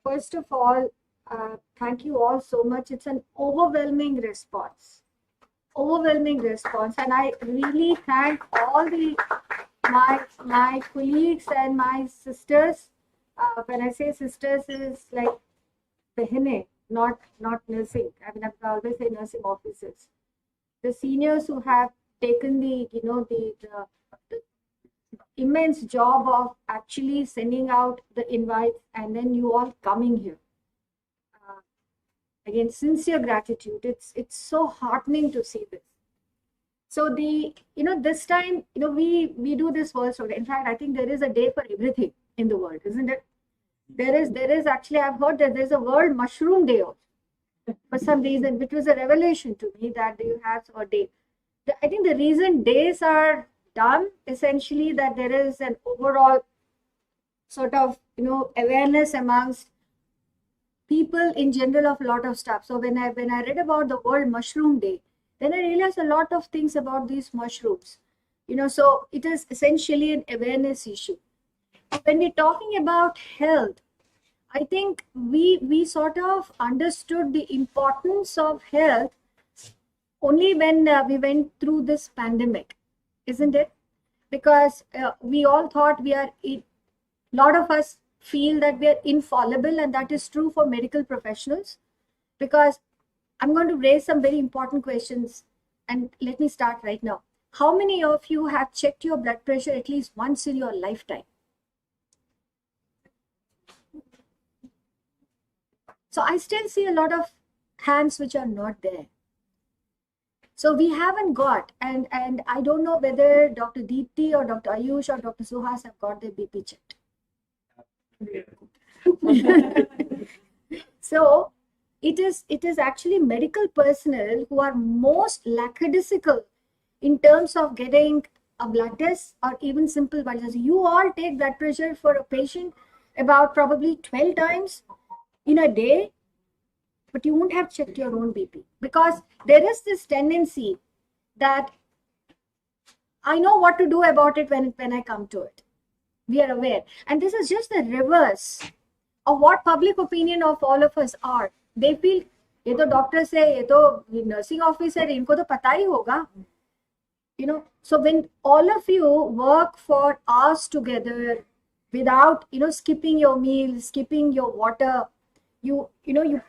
First of all, thank you all so much. It's an overwhelming response. Overwhelming response. And I really thank all the my colleagues and my sisters. When I say sisters, is like behine, not nursing. I mean, I always say nursing officers. The seniors who have taken the immense job of actually sending out the invites and then you all coming here. Again, sincere gratitude. It's so heartening to see this. So this time, we do this world story. In fact, I think there is a day for everything in the world, isn't it? There is actually, I've heard that there's a World Mushroom Day also, for some reason, which was a revelation to me that you have a day. I think the reason days are done essentially that there is an overall sort of awareness amongst people in general of a lot of stuff. So when I read about the World Mushroom Day, then I realized a lot of things about these mushrooms. So it is essentially an awareness issue. When we're talking about health, I think we sort of understood the importance of health only when we went through this pandemic, isn't it? Because we all thought a lot of us feel that we are infallible, and that is true for medical professionals. Because I'm going to raise some very important questions, and let me start right now. How many of you have checked your blood pressure at least once in your lifetime? So I still see a lot of hands which are not there. So we haven't got, and I don't know whether Dr. Deepti or Dr. Ayush or Dr. Suhas have got their BP checked. So it is actually medical personnel who are most lackadaisical in terms of getting a blood test or even simple blood test. You all take blood pressure for a patient about probably 12 times in a day, but you won't have checked your own BP, because there is this tendency that I know what to do about it when I come to it. We are aware. And this is just the reverse of what public opinion of all of us are. They feel, ये तो doctors है, ये तो nursing officer, इनको तो पता ही होगा. So when all of you work for hours together without, skipping your meals, skipping your water, you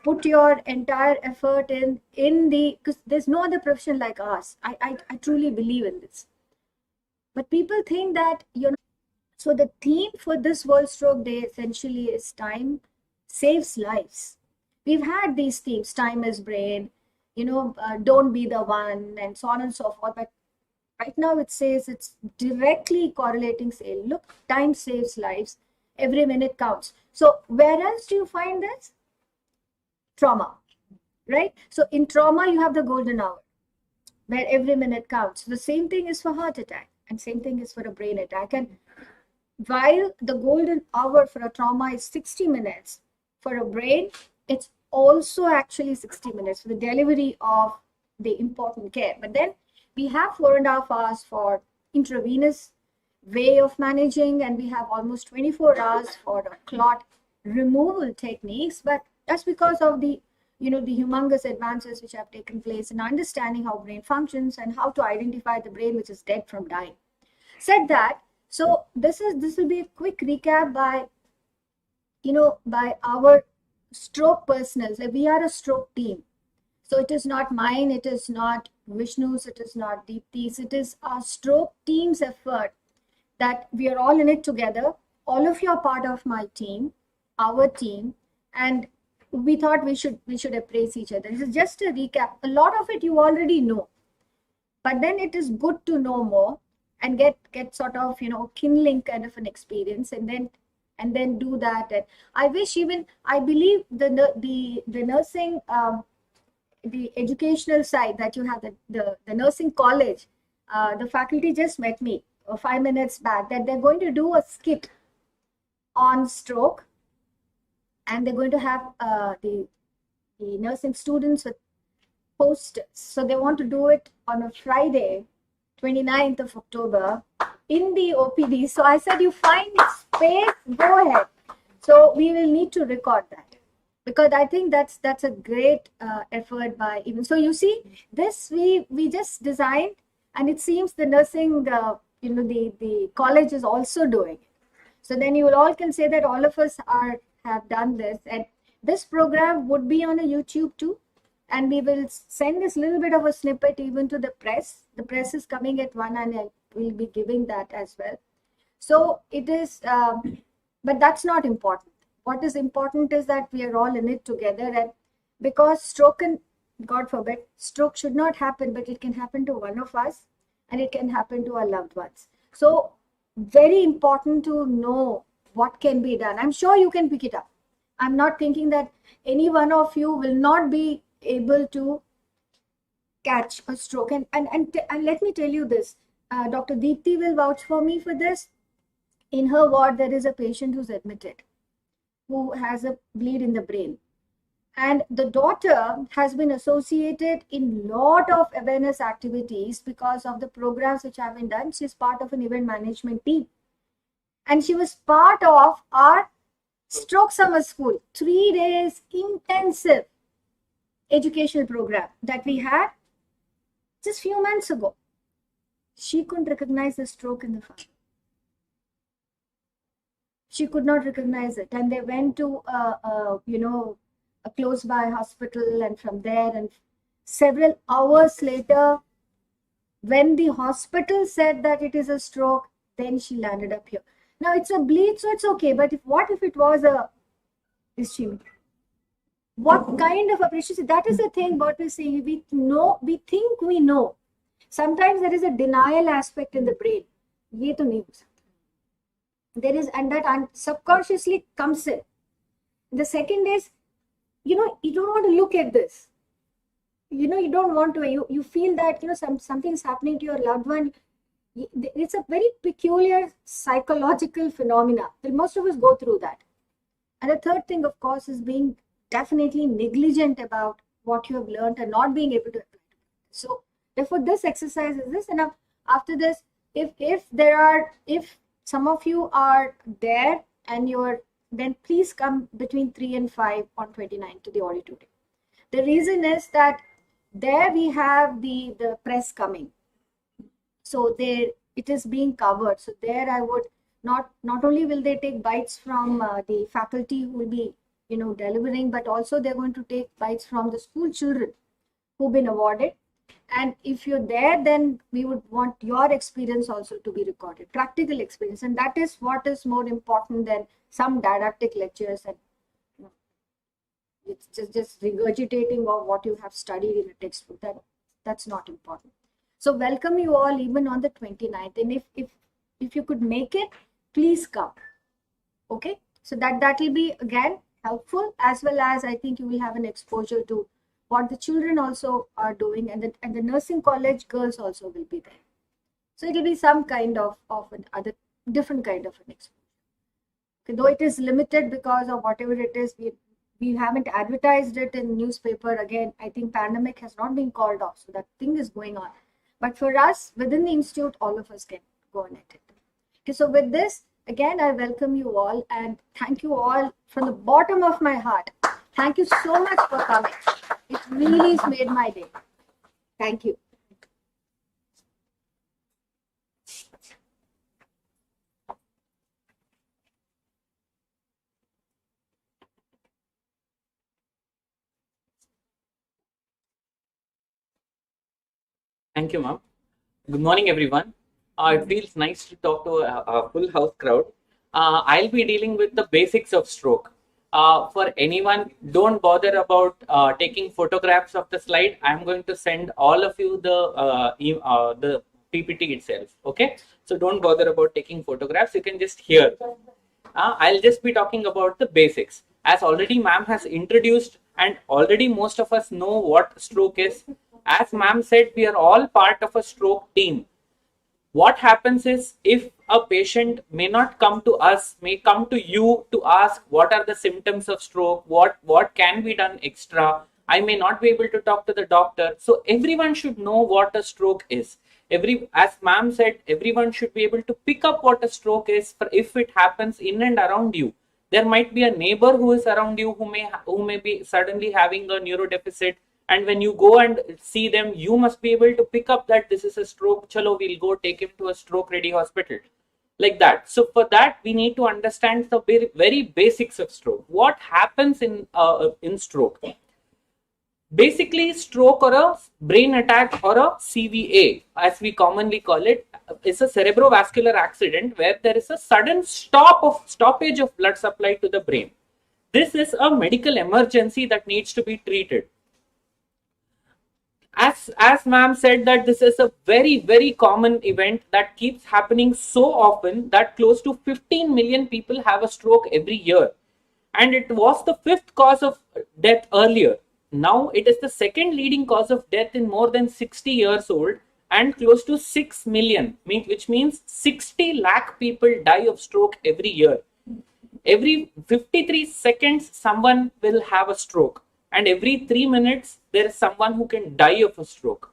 put your entire effort in because there's no other profession like ours. I truly believe in this. But people think that, so the theme for this World Stroke Day essentially is time saves lives. We've had these themes, time is brain, don't be the one, and so on and so forth. But right now it says it's directly correlating, say, look, time saves lives, every minute counts. So where else do you find this? Trauma, right? So in trauma, you have the golden hour, where every minute counts. The same thing is for heart attack, and same thing is for a brain attack. And while the golden hour for a trauma is 60 minutes, for a brain, it's also actually 60 minutes for the delivery of the important care. But then we have 4.5 hours for intravenous way of managing, and we have almost 24 hours for the clot removal techniques. But that's because of the the humongous advances which have taken place in understanding how brain functions and how to identify the brain which is dead from dying. Said that, so this will be a quick recap by by our stroke personnel. So we are a stroke team. So it is not mine, it is not Vishnu's, it is not Deepti's, it is our stroke team's effort that we are all in it together. All of you are part of my team, our team, and we thought we should appraise each other. This is just a recap. A lot of it you already know, but then it is good to know more and get sort of kindling kind of an experience, and then do that. And I wish, even I believe the nursing the educational side that you have, the nursing college, the faculty just met me 5 minutes back that they're going to do a skit on stroke, and they're going to have the nursing students with posters. So they want to do it on a Friday, 29th of October in the OPD. So I said, you find space, go ahead. So we will need to record that, because I think that's a great effort by even. So you see, this we just designed, and it seems the nursing, the college is also doing it. So then you will all can say that all of us have done this, and this program would be on a YouTube too, and we will send this little bit of a snippet even to the press. The press is coming at 1, and I will be giving that as well. So it is, but that's not important. What is important is that we are all in it together, and because stroke, and God forbid, stroke should not happen, but it can happen to one of us, and it can happen to our loved ones. So very important to know what can be done. I'm sure you can pick it up. I'm not thinking that any one of you will not be able to catch a stroke. And let me tell you this, Dr. Deepthi will vouch for me for this. In her ward, there is a patient who's admitted who has a bleed in the brain. And the daughter has been associated in lot of awareness activities because of the programs which have been done. She's part of an event management team. And she was part of our stroke summer school, 3 days intensive educational program that we had just few months ago. She couldn't recognize the stroke in the father. She could not recognize it. And they went to, a close by hospital, and from there, and several hours later, when the hospital said that it is a stroke, then she landed up here. Now it's a bleed, so it's okay. But what if it was a ischemic? What kind of operation? That is the thing what we say. We think we know. Sometimes there is a denial aspect in the brain. Ye to nahi ho sakta. There is, and that subconsciously comes in. The second is, you don't want to look at this. You don't want to, you feel that, something's happening to your loved one. It's a very peculiar psychological phenomena. Most of us go through that. And the third thing, of course, is being definitely negligent about what you have learned and not being able to apply it. So therefore, this exercise is this. And after this, if some of you are there and then please come between 3 and 5 on 29 to the auditorium. The reason is that there we have the press coming. So there it is being covered. So there I would not only will they take bites from the faculty who will be delivering, but also they're going to take bites from the school children who've been awarded. And if you're there, then we would want your experience also to be recorded, practical experience. And that is what is more important than some didactic lectures and it's just regurgitating of what you have studied in a textbook. That's not important. So welcome you all even on the 29th. And if you could make it, please come. Okay. So that will be again helpful, as well as I think you will have an exposure to what the children also are doing, and the nursing college girls also will be there. So it will be some kind of another different kind of an exposure. Okay, though it is limited because of whatever it is, we haven't advertised it in newspaper. Again, I think pandemic has not been called off, so that thing is going on. But for us within the institute, all of us can go on it. Okay, so with this, again, I welcome you all and thank you all from the bottom of my heart. Thank you so much for coming. It really has made my day. Thank you. Thank you, ma'am. Good morning, everyone. It feels nice to talk to a full house crowd. I'll be dealing with the basics of stroke. For anyone, don't bother about taking photographs of the slide. I'm going to send all of you the PPT itself. Okay, so don't bother about taking photographs. You can just hear. I'll just be talking about the basics. As already ma'am has introduced, and already most of us know what stroke is. As ma'am said, we are all part of a stroke team. What happens is, if a patient may not come to us, may come to you to ask what are the symptoms of stroke, what can be done extra. I may not be able to talk to the doctor. So everyone should know what a stroke is. As ma'am said, everyone should be able to pick up what a stroke is if it happens in and around you. There might be a neighbor who is around you who may be suddenly having a neurodeficit, and when you go and see them, you must be able to pick up that this is a stroke. Chalo, we'll go take him to a stroke ready hospital, like that. So for that, we need to understand the very, very basics of stroke. What happens in stroke? Basically, stroke or a brain attack or a CVA, as we commonly call it, is a cerebrovascular accident where there is a sudden stoppage of blood supply to the brain. This is a medical emergency that needs to be treated. As ma'am said, that this is a very, very common event that keeps happening so often that close to 15 million people have a stroke every year, and it was the fifth cause of death earlier. Now it is the second leading cause of death in more than 60 years old, and close to 6 million, which means 60 lakh people die of stroke every year. Every 53 seconds, someone will have a stroke, and every 3 minutes, there is someone who can die of a stroke.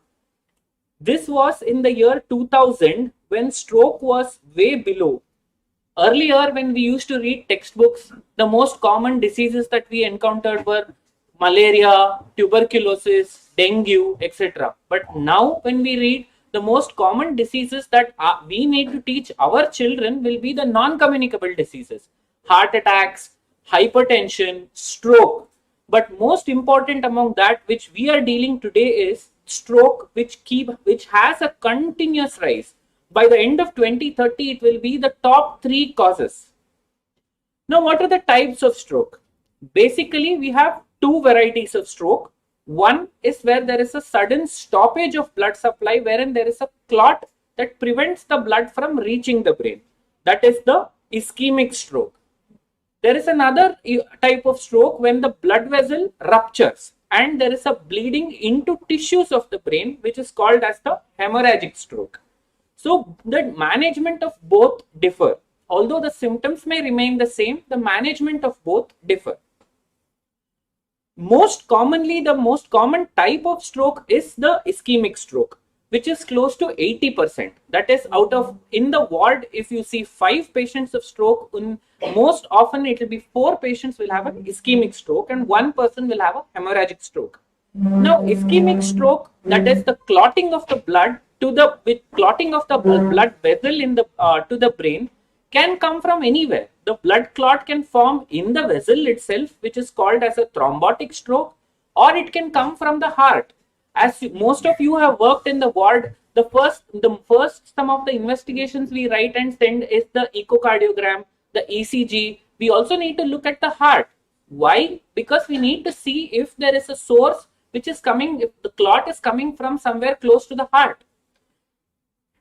This was in the year 2000 when stroke was way below. Earlier, when we used to read textbooks, the most common diseases that we encountered were malaria, tuberculosis, dengue, etc. But now when we read, the most common diseases that we need to teach our children will be the non-communicable diseases: heart attacks, hypertension, stroke. But most important among that which we are dealing today is stroke, which has a continuous rise. By the end of 2030, it will be the top 3 causes. Now, what are the types of stroke? Basically, we have 2 varieties of stroke. One is where there is a sudden stoppage of blood supply, wherein there is a clot that prevents the blood from reaching the brain. That is the ischemic stroke. There is another type of stroke when the blood vessel ruptures and there is a bleeding into tissues of the brain, which is called as the hemorrhagic stroke. So the management of both differ. Although the symptoms may remain the same, the management of both differ. Most commonly, the most common type of stroke is the ischemic stroke, which is close to 80%. That is, out of, in the ward, if you see 5 patients of stroke, most often it will be 4 patients will have an ischemic stroke and 1 person will have a hemorrhagic stroke. Now, ischemic stroke, that is the clotting of the blood clotting of the blood vessel in the to the brain, can come from anywhere. The blood clot can form in the vessel itself, which is called as a thrombotic stroke, or it can come from the heart. As most of you have worked in the ward, the first some of the investigations we write and send is the echocardiogram, the ECG. We also need to look at the heart. Why? Because we need to see if there is a source which is coming, if the clot is coming from somewhere close to the heart.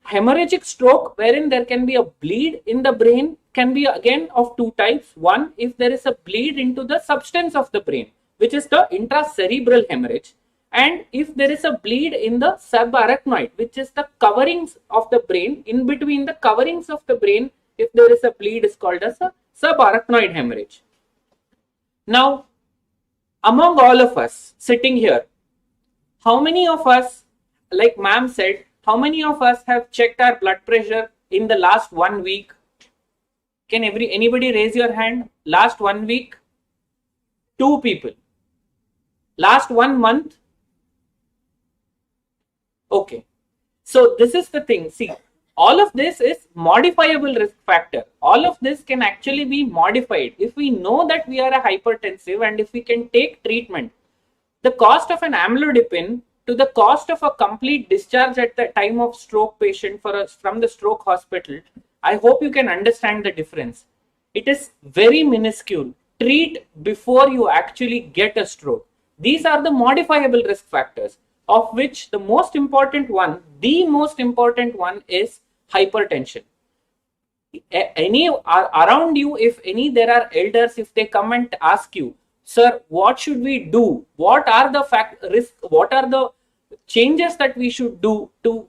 Hemorrhagic stroke, wherein there can be a bleed in the brain, can be again of 2 types. One, if there is a bleed into the substance of the brain, which is the intracerebral hemorrhage. And if there is a bleed in the subarachnoid, which is the coverings of the brain, in between the coverings of the brain, if there is a bleed, is called as a subarachnoid hemorrhage. Now, among all of us sitting here, how many of us, like ma'am said, how many of us have checked our blood pressure in the last 1 week? Can anybody raise your hand? Last 1 week? 2 people. Last 1 month? Okay. So this is the thing. See, all of this is modifiable risk factor. All of this can actually be modified. If we know that we are a hypertensive and if we can take treatment, the cost of an amlodipine to the cost of a complete discharge at the time of stroke patient from the stroke hospital, I hope you can understand the difference. It is very minuscule. Treat before you actually get a stroke. These are the modifiable risk factors, of which the most important one is hypertension. Around you, if any, there are elders, if they come and ask you, sir, what should we do? What are the changes that we should do to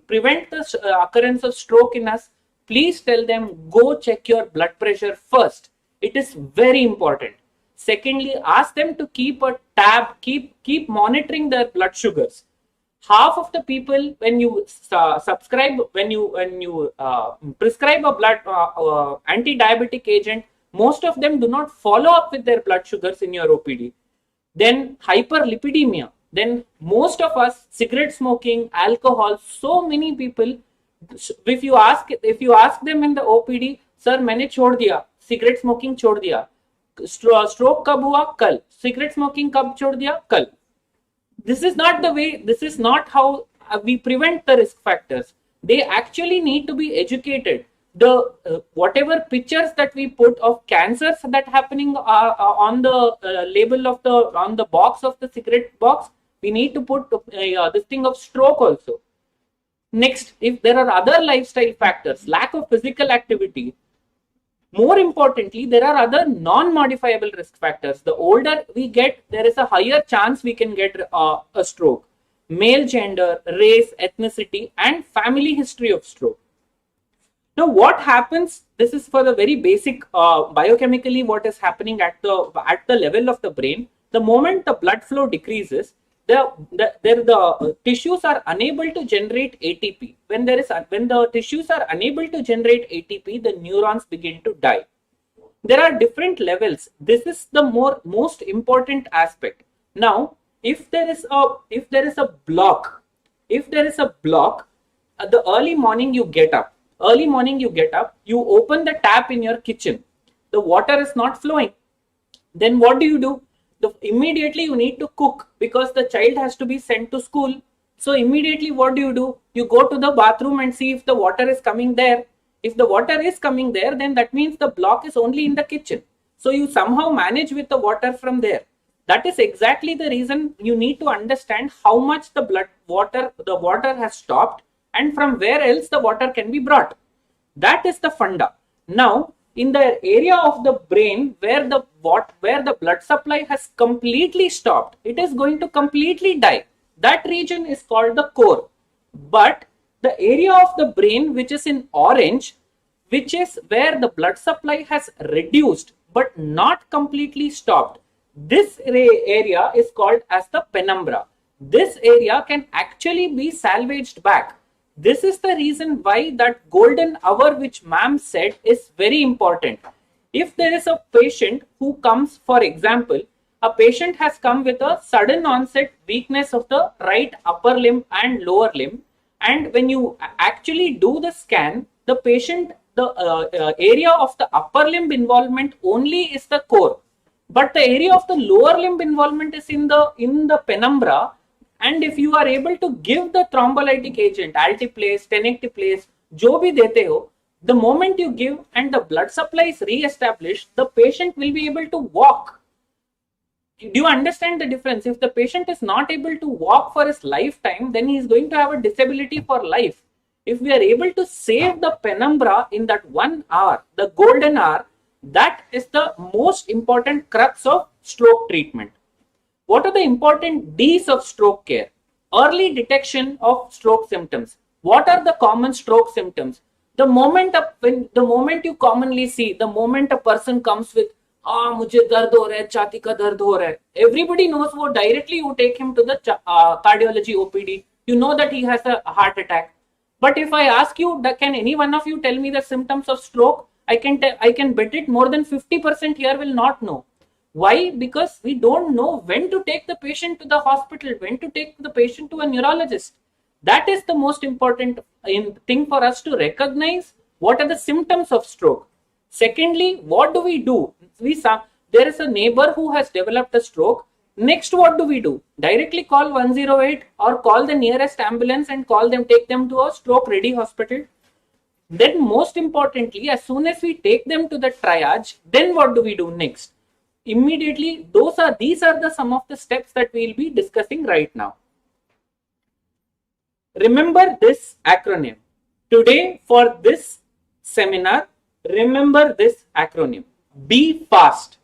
prevent the occurrence of stroke in us? Please tell them, go check your blood pressure first. It is very important. Secondly, ask them to keep a tab, keep monitoring their blood sugars. Half of the people, when you prescribe a blood anti-diabetic agent, Most of them do not follow up with their blood sugars in your OPD. Then hyperlipidemia. Then most of us, cigarette smoking, alcohol, so many people, if you ask them in the OPD, sir मैंने छोड़ दिया, cigarette smoking छोड़ दिया, stroke कब हुआ, कल, cigarette smoking कब छोड़ दिया, कल. This is not the way, this is not how we prevent the risk factors. They actually need to be educated. The whatever pictures that we put of cancers that happening on the label of the on the box of the cigarette box, we need to put this thing of stroke also. Next, if there are other lifestyle factors, lack of physical activity, more importantly, there are other non-modifiable risk factors. The older we get, there is a higher chance we can get a stroke. Male gender, race, ethnicity, and family history of stroke. Now, what happens? This is for the very basic biochemically what is happening at the level of the brain. The moment the blood flow decreases, the tissues are unable to generate ATP. When the tissues are unable to generate ATP, the neurons begin to die. There are different levels. This is the most important aspect. Now, if there is a block, the early morning you get up, you open the tap in your kitchen, the water is not flowing. Then what do? Immediately you need to cook because the child has to be sent to school. So immediately what do? You go to the bathroom and see if the water is coming there. If the water is coming there, then that means the block is only in the kitchen. So you somehow manage with the water from there. That is exactly the reason you need to understand how much the water has stopped and from where else the water can be brought. That is the funda. Now, in the area of the brain where the blood supply has completely stopped, it is going to completely die. That region is called the core. But the area of the brain which is in orange, which is where the blood supply has reduced but not completely stopped, this area is called as the penumbra. This area can actually be salvaged back. This is the reason why that golden hour which ma'am said is very important. If there is a patient who comes, for example, a patient has come with a sudden onset weakness of the right upper limb and lower limb, and when you actually do the scan, the patient, the area of the upper limb involvement only is the core, but the area of the lower limb involvement is in the penumbra. And if you are able to give the thrombolytic agent, altiplase, tenecteplase, जो भी देते हो, the moment you give and the blood supply is re-established, the patient will be able to walk. Do you understand the difference? If the patient is not able to walk for his lifetime, then he is going to have a disability for life. If we are able to save the penumbra in that 1 hour, the golden hour, that is the most important crux of stroke treatment. What are the important D's of stroke care? Early detection of stroke symptoms. What are the common stroke symptoms? The moment you commonly see, the moment a person comes with, मुझे दर्द हो रहा है, छाती का दर्द हो रहा है, everybody knows वो directly you take him to the cardiology OPD. You know that he has a heart attack. But if I ask you, can any one of you tell me the symptoms of stroke? I can bet it more than 50% here will not know. Why? Because we don't know when to take the patient to the hospital, when to take the patient to a neurologist. That is the most important thing for us to recognize what are the symptoms of stroke. Secondly, what do? There is a neighbor who has developed a stroke. Next, what do? Directly call 108 or call the nearest ambulance and take them to a stroke ready hospital. Then most importantly, as soon as we take them to the triage, then what do we do next? Immediately, these are some of the steps that we will be discussing right now. Remember this acronym. Today for this seminar, remember this acronym. Be fast.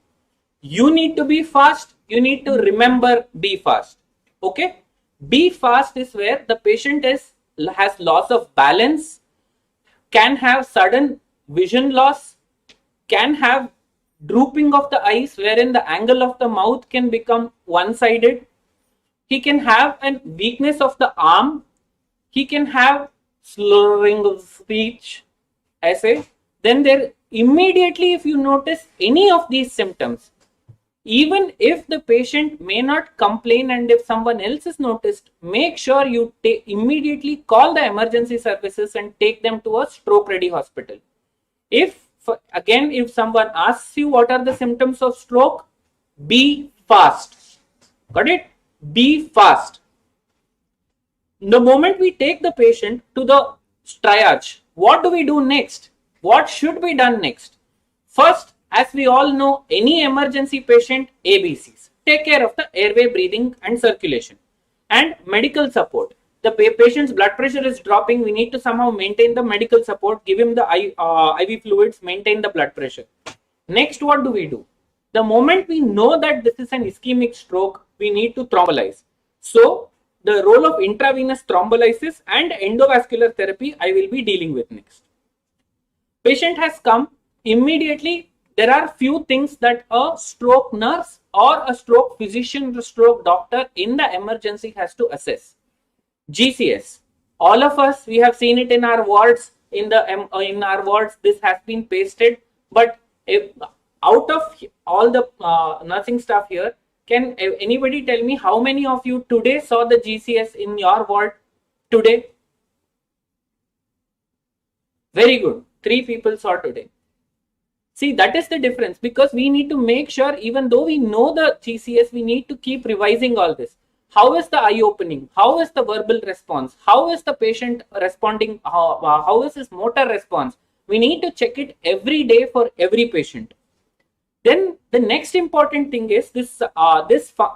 You need to be fast. You need to remember be fast. Okay? Be fast is where the patient has loss of balance, can have sudden vision loss, can have drooping of the eyes wherein the angle of the mouth can become one-sided. He can have a weakness of the arm. He can have slurring of speech, essay. Then immediately if you notice any of these symptoms, even if the patient may not complain and if someone else is noticed, make sure you immediately call the emergency services and take them to a stroke ready hospital. If again, if someone asks you what are the symptoms of stroke, be fast. Got it? Be fast. The moment we take the patient to the triage, what do we do next? What should be done next? First, as we all know, any emergency patient, ABCs. Take care of the airway, breathing and circulation. And medical support. The patient's blood pressure is dropping. We need to somehow maintain the medical support, give him the IV fluids, maintain the blood pressure. Next, what do we do? The moment we know that this is an ischemic stroke, we need to thrombolyze. So, the role of intravenous thrombolysis and endovascular therapy I will be dealing with next. Patient has come, immediately there are few things that a stroke nurse or a stroke physician or stroke doctor in the emergency has to assess. GCS. All of us, we have seen it in our wards. In our wards, this has been pasted. But if, out of all the nursing staff here, can anybody tell me how many of you today saw the GCS in your ward today? Very good. 3 people saw today. See, that is the difference, because we need to make sure, even though we know the GCS, we need to keep revising all this. How is the eye opening? How is the verbal response? How is the patient responding? How is his motor response? We need to check it every day for every patient. Then the next important thing is this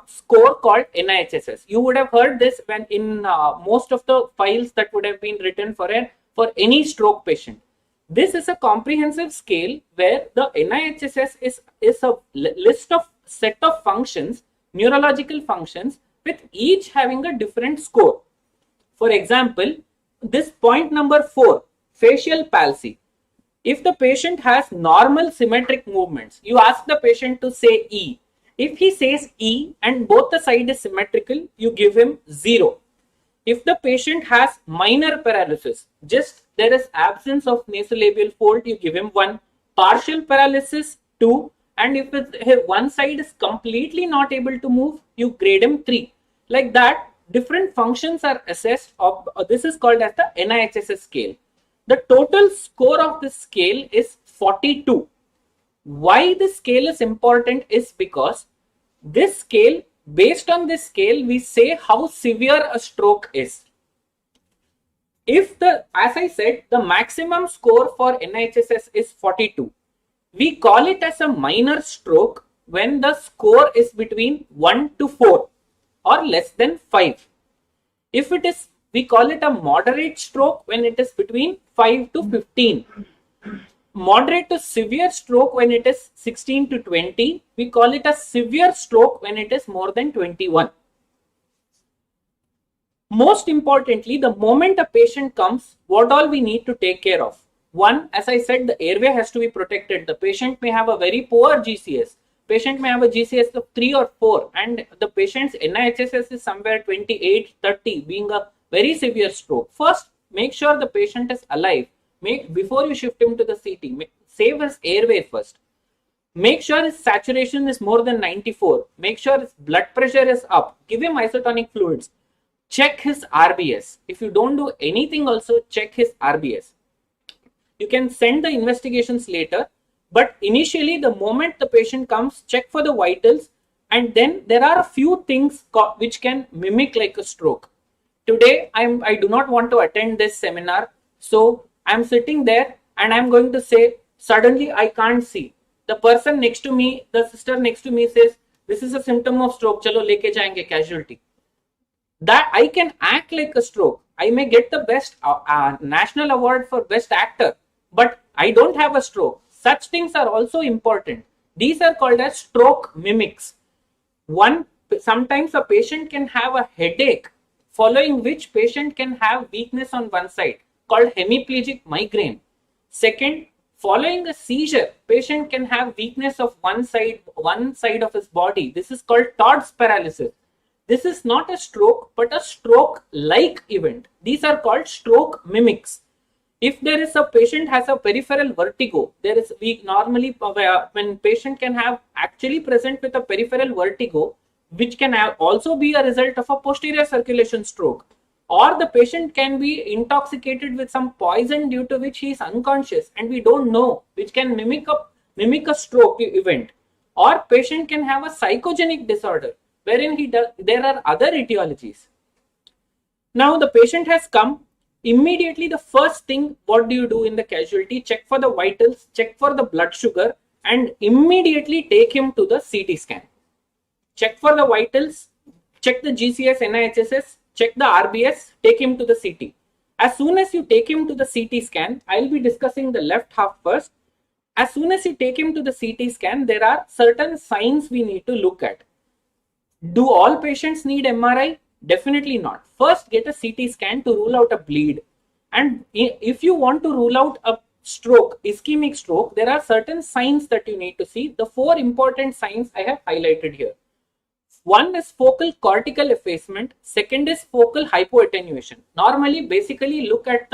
score called NIHSS. You would have heard this when in most of the files that would have been written for any stroke patient. This is a comprehensive scale where the NIHSS is a list of set of functions, neurological functions, with each having a different score. For example, this point number 4, facial palsy. If the patient has normal symmetric movements, you ask the patient to say E. If he says E and both the side is symmetrical, you give him 0. If the patient has minor paralysis, just there is absence of nasolabial fold, you give him 1. Partial paralysis, 2. And if one side is completely not able to move, you grade him 3. Like that, different functions are assessed. This is called as the NIHSS scale. The total score of this scale is 42. Why this scale is important is because this scale, based on this scale, we say how severe a stroke is. If as I said, the maximum score for NIHSS is 42. We call it as a minor stroke when the score is between 1 to 4 or less than 5. If it is, we call it a moderate stroke when it is between 5 to 15. Moderate to severe stroke when it is 16 to 20. We call it a severe stroke when it is more than 21. Most importantly, the moment a patient comes, what all we need to take care of? One, as I said, the airway has to be protected. The patient may have a very poor GCS. Patient may have a GCS of 3 or 4, and the patient's NIHSS is somewhere 28, 30, being a very severe stroke. First, make sure the patient is alive. Before you shift him to the CT, save his airway first. Make sure his saturation is more than 94. Make sure his blood pressure is up. Give him isotonic fluids. Check his RBS. If you don't do anything, also check his RBS. You can send the investigations later, but initially, the moment the patient comes, check for the vitals, and then there are a few things which can mimic like a stroke. Today, I do not want to attend this seminar, so I'm sitting there and I'm going to say, suddenly I can't see. The person next to me, the sister next to me says, this is a symptom of stroke, chalo leke jayenge casualty. That I can act like a stroke. I may get the best national award for best actor, but I don't have a stroke. Such things are also important. These are called as stroke mimics. Sometimes a patient can have a headache, following which patient can have weakness on one side, called hemiplegic migraine. Second, following a seizure, patient can have weakness of one side of his body. This is called Todd's paralysis. This is not a stroke, but a stroke-like event. These are called stroke mimics. If there is a patient has a peripheral vertigo, we normally when patient can have actually present with a peripheral vertigo, which can also be a result of a posterior circulation stroke, or the patient can be intoxicated with some poison due to which he is unconscious and we don't know, which can mimic a stroke event, or patient can have a psychogenic disorder wherein there are other etiologies. Now the patient has come. Immediately, the first thing, what do you do in the casualty? Check for the vitals, check for the blood sugar, and immediately take him to the CT scan. Check for the vitals, check the GCS, NIHSS, check the RBS, take him to the CT. As soon as you take him to the CT scan, I'll be discussing the left half first. As soon as you take him to the CT scan, there are certain signs we need to look at. Do all patients need MRI? Definitely not. First, get a CT scan to rule out a bleed. And if you want to rule out a stroke, ischemic stroke, there are certain signs that you need to see. The 4 important signs I have highlighted here. One is focal cortical effacement. Second is focal hypoattenuation. Normally, basically look at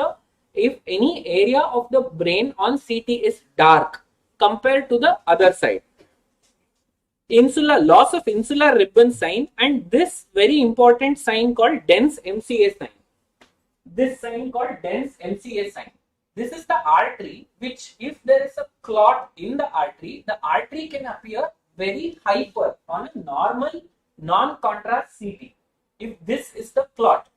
if any area of the brain on CT is dark compared to the other side. Loss of insular ribbon sign, and this very important sign called dense MCA sign. This sign called dense MCA sign. This is the artery which, if there is a clot in the artery can appear very hyper on a normal non-contrast CT. If this is the clot,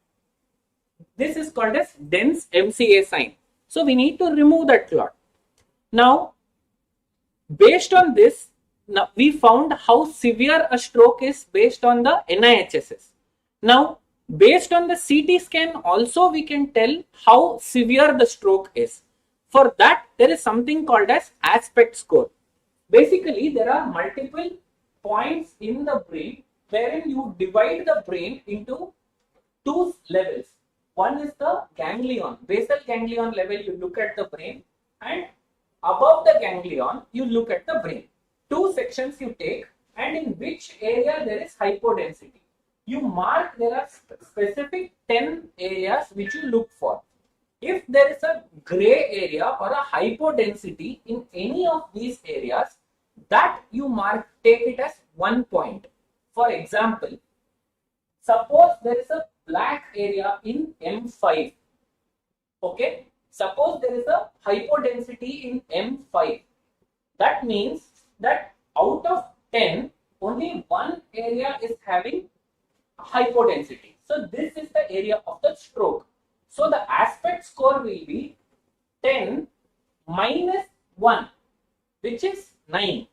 this is called as dense MCA sign. So we need to remove that clot. Now, based on this, now we found how severe a stroke is based on the NIHSS. Now, based on the CT scan also we can tell how severe the stroke is. For that, there is something called as aspect score. Basically, there are multiple points in the brain wherein you divide the brain into 2 levels. One is the ganglion, basal ganglion level, you look at the brain, and above the ganglion, you look at the brain. 2 sections you take, and in which area there is hypodensity. You mark, there are specific 10 areas which you look for. If there is a gray area or a hypodensity in any of these areas, that you mark, take it as 1 point. For example, suppose there is a black area in M5. Okay, suppose there is a hypodensity in M5. That means that out of 10, only 1 area is having hypodensity. So this is the area of the stroke. So the aspect score will be 10 minus 1, which is 9.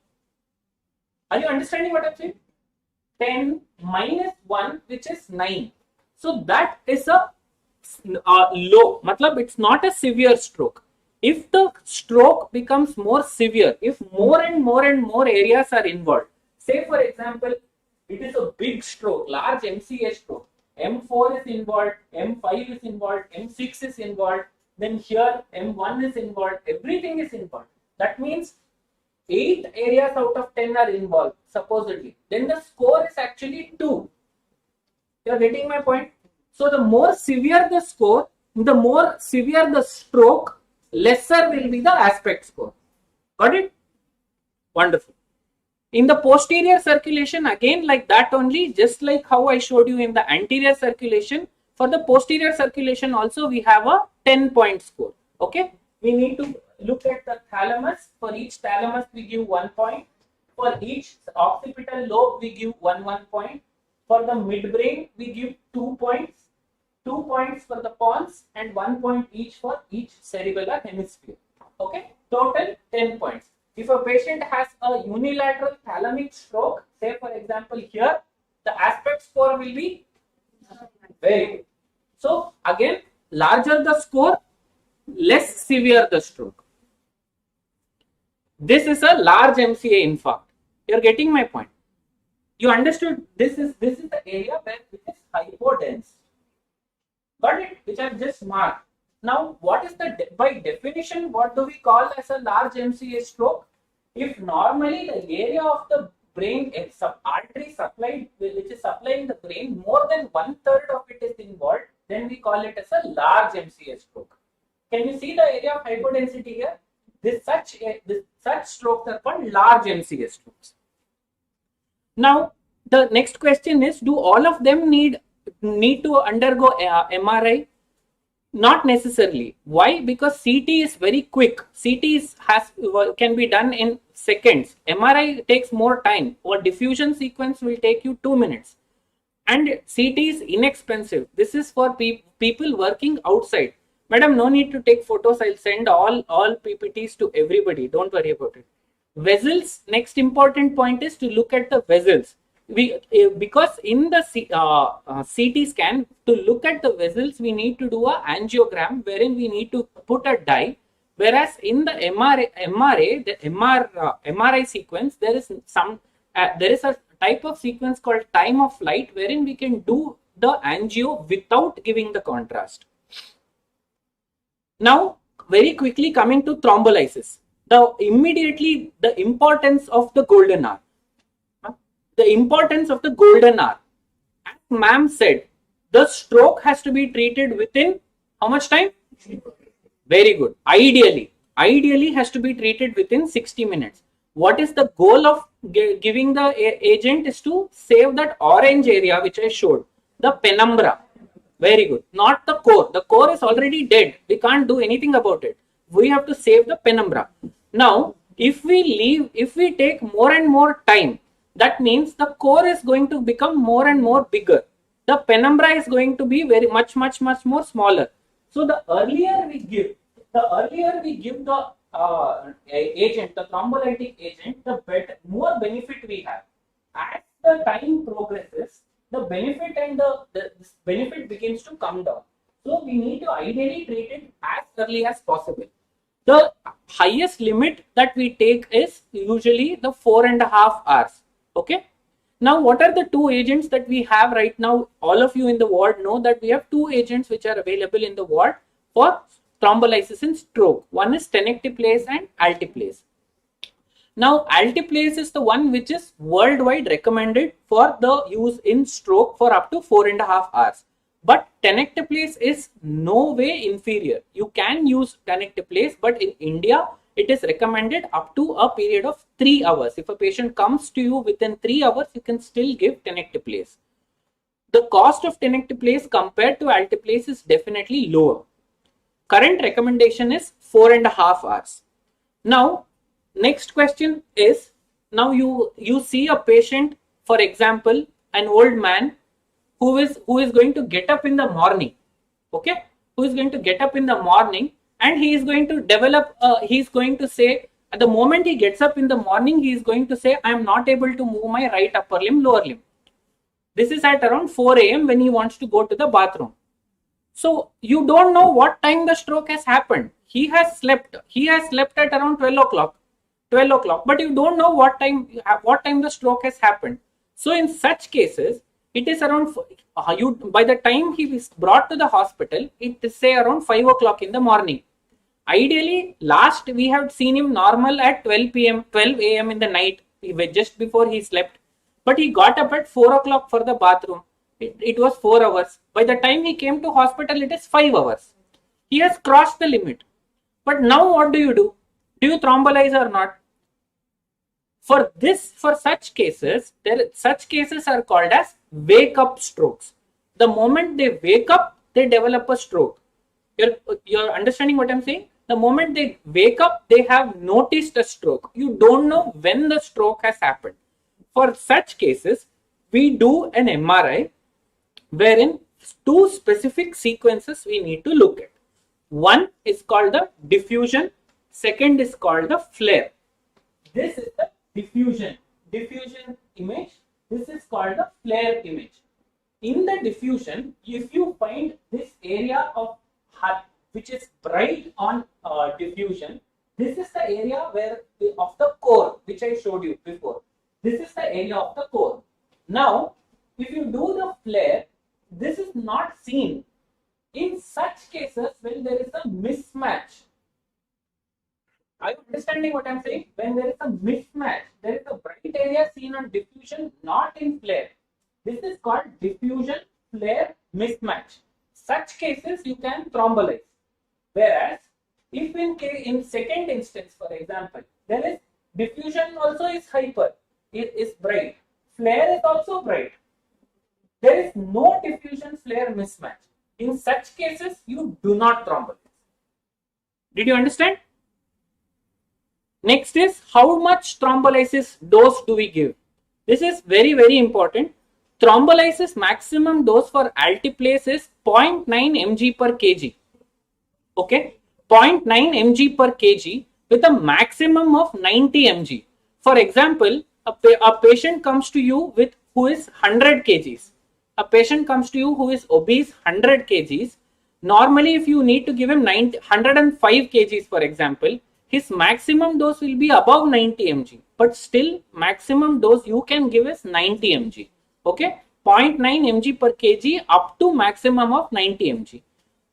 Are you understanding what I'm saying? 10 minus 1, which is 9. So that is a low. Matlab, it's not a severe stroke. If the stroke becomes more severe, if more and more areas are involved, say for example, it is a big stroke, large MCA stroke, M4 is involved, M5 is involved, M6 is involved, then here M1 is involved, everything is involved. That means 8 areas out of 10 are involved, supposedly. Then the score is actually 2. You are getting my point? So the more severe the score, the more severe the stroke, lesser will be the aspect score. Got it? Wonderful. In the posterior circulation, again like that only, just like how I showed you in the anterior circulation, for the posterior circulation also we have a 10-point score. Okay, we need to look at the thalamus. For each thalamus we give 1 point. For each occipital lobe we give 1 point. For the midbrain we give 2 points. 2 points for the pons and 1 point each for each cerebellar hemisphere. Okay, total 10 points. If a patient has a unilateral thalamic stroke, say for example here, the aspect score will be very good. So again, larger the score, less severe the stroke. This is a large MCA infarct. You're getting my point. You understood this is the area where it is hypodense. Got it? Which I've just marked. Now, what is by definition, what do we call as a large MCA stroke? If normally the area of the brain artery supplied, which is supplying the brain, more than 1/3 of it is involved, then we call it as a large MCA stroke. Can you see the area of hypodensity here? Such strokes are called large MCS strokes. Now, the next question is, do all of them need to undergo MRI? Not necessarily. Why? Because CT is very quick. Can be done in seconds. MRI takes more time. Or diffusion sequence will take you 2 minutes. And CT is inexpensive. This is for people working outside. Madam, no need to take photos. I'll send all PPTs to everybody. Don't worry about it. Vessels, next important point is to look at the vessels. Because in the CT scan, to look at the vessels, we need to do a angiogram wherein we need to put a dye. Whereas in the MRI sequence, there is a type of sequence called time of flight wherein we can do the angio without giving the contrast. Now, very quickly coming to thrombolysis. The importance of the golden hour. The importance of the golden hour. As ma'am said, the stroke has to be treated within how much time? Very good. Ideally has to be treated within 60 minutes. What is the goal of giving the agent is to save that orange area which I showed, the penumbra. Very good. Not the core. The core is already dead. We can't do anything about it. We have to save the penumbra. Now, if we take more and more time, that means the core is going to become more and more bigger. The penumbra is going to be very much more smaller. So the earlier we give the agent, the thrombolytic agent, the more benefit we have. As the time progresses, the benefit and the benefit begins to come down. So we need to ideally treat it as early as possible. The highest limit that we take is usually the 4.5 hours. Okay. Now, what are the two agents that we have right now? All of you in the ward know that we have two agents which are available in the ward for thrombolysis in stroke. One is tenecteplase and alteplase. Now, alteplase is the one which is worldwide recommended for the use in stroke for up to 4.5 hours. But tenecteplase is no way inferior. You can use tenecteplase, but in India, it is recommended up to a period of 3 hours. If a patient comes to you within 3 hours, you can still give tenecteplase. The cost of tenecteplase compared to alteplase is definitely lower. Current recommendation is 4.5 hours. Now, next question is, now you see a patient, for example, an old man who is going to get up in the morning, okay, who is going to get up in the morning, and he is going to develop, he is going to say, at the moment he gets up in the morning, he is going to say, I am not able to move my right upper limb, lower limb. This is at around 4 a.m. when he wants to go to the bathroom. So you don't know what time the stroke has happened. He has slept at around 12 o'clock, but you don't know what time the stroke has happened. So in such cases, it is around, by the time he is brought to the hospital, it is say around 5 o'clock in the morning. Ideally, last we have seen him normal at 12 a.m. in the night, just before he slept. But he got up at 4 o'clock for the bathroom. It was 4 hours. By the time he came to hospital, it is 5 hours. He has crossed the limit. But now what do? Do you thrombolyze or not? For such cases, such cases are called as wake up strokes. The moment they wake up, they develop a stroke. You're understanding what I'm saying? The moment they wake up, they have noticed a stroke. You don't know when the stroke has happened. For such cases, we do an MRI wherein two specific sequences we need to look at. One is called the diffusion, second is called the flare. This is the diffusion image. This is called the flare image. In the diffusion, if you find this area of which is bright on diffusion, this is the area of the core which I showed you before. This is the area of the core. Now, if you do the flare, this is not seen. In such cases, when there is a mismatch, are you understanding what I'm saying? When there is a mismatch, there is a bright area seen on diffusion, not in flare. This is called diffusion flare mismatch. Such cases you can thrombolyze. Whereas if in second instance, for example, there is diffusion also is hyper, it is bright, flare is also bright. There is no diffusion flare mismatch. In such cases, you do not thrombolyze. Did you understand? Next is how much thrombolysis dose do we give? This is very, very important. Thrombolysis maximum dose for altiplase is 0.9 mg per kg. Okay, 0.9 mg per kg with a maximum of 90 mg. For example, a patient comes to you with who is 100 kgs. A patient comes to you who is obese 100 kgs. Normally, if you need to give him 105 kgs, for example, his maximum dose will be above 90 mg. But still, maximum dose you can give is 90 mg. Okay, 0.9 mg per kg up to maximum of 90 mg.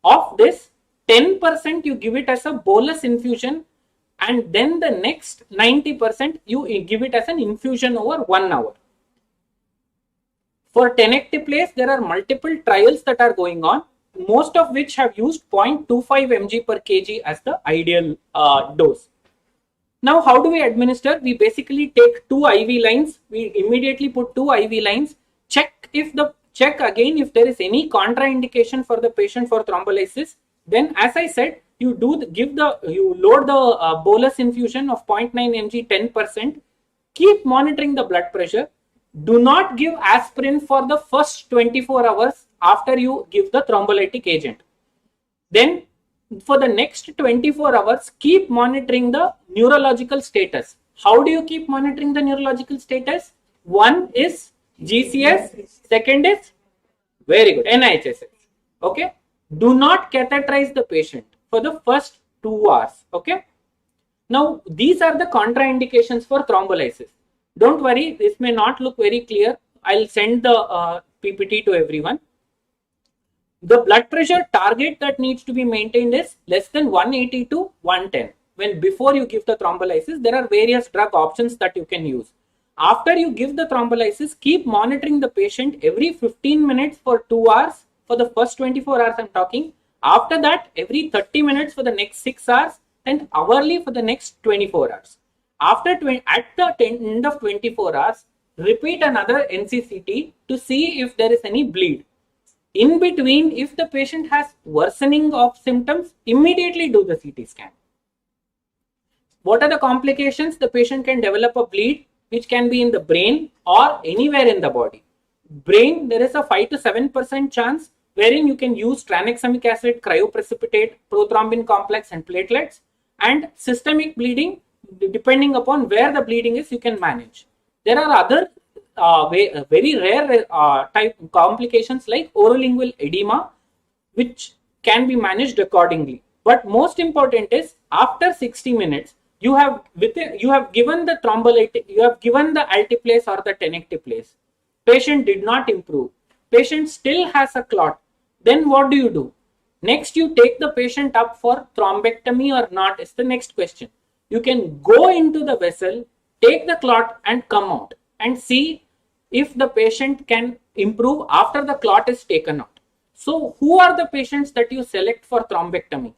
Of this, 10% you give it as a bolus infusion, and then the next 90% you give it as an infusion over 1 hour. For tenecteplase, there are multiple trials that are going on, most of which have used 0.25 mg per kg as the ideal dose. Now, how do we administer? We basically take 2 IV lines. We immediately put 2 IV lines. Check again if there is any contraindication for the patient for thrombolysis. Then, as I said, you load the bolus infusion of 0.9 mg 10%. Keep monitoring the blood pressure. Do not give aspirin for the first 24 hours after you give the thrombolytic agent. Then for the next 24 hours, keep monitoring the neurological status. How do you keep monitoring the neurological status? One is GCS, second is very good NIHSS. Okay. Do not catheterize the patient for the first 2 hours. Okay. Now these are the contraindications for thrombolysis. Don't worry, this may not look very clear. I'll send the PPT to everyone. The blood pressure target that needs to be maintained is less than 180 to 110. When before you give the thrombolysis, there are various drug options that you can use. After you give the thrombolysis, keep monitoring the patient every 15 minutes for 2 hours. For the first 24 hours I'm talking. After that, every 30 minutes for the next 6 hours, and hourly for the next 24 hours. At the end of 24 hours, repeat another NCCT to see if there is any bleed. In between, if the patient has worsening of symptoms, immediately do the CT scan. What are the complications? The patient can develop a bleed which can be in the brain or anywhere in the body. Brain, there is a 5 to 7% chance wherein you can use tranexamic acid, cryoprecipitate, prothrombin complex and platelets. And systemic bleeding, depending upon where the bleeding is, you can manage. There are other very rare type complications like orolingual edema, which can be managed accordingly. But most important is after 60 minutes, you have given the thrombolytic, you have given the altiplase or the tenecteplase. Patient did not improve. Patient still has a clot. Then what do you do? Next, you take the patient up for thrombectomy or not is the next question. You can go into the vessel, take the clot and come out and see if the patient can improve after the clot is taken out. So, who are the patients that you select for thrombectomy?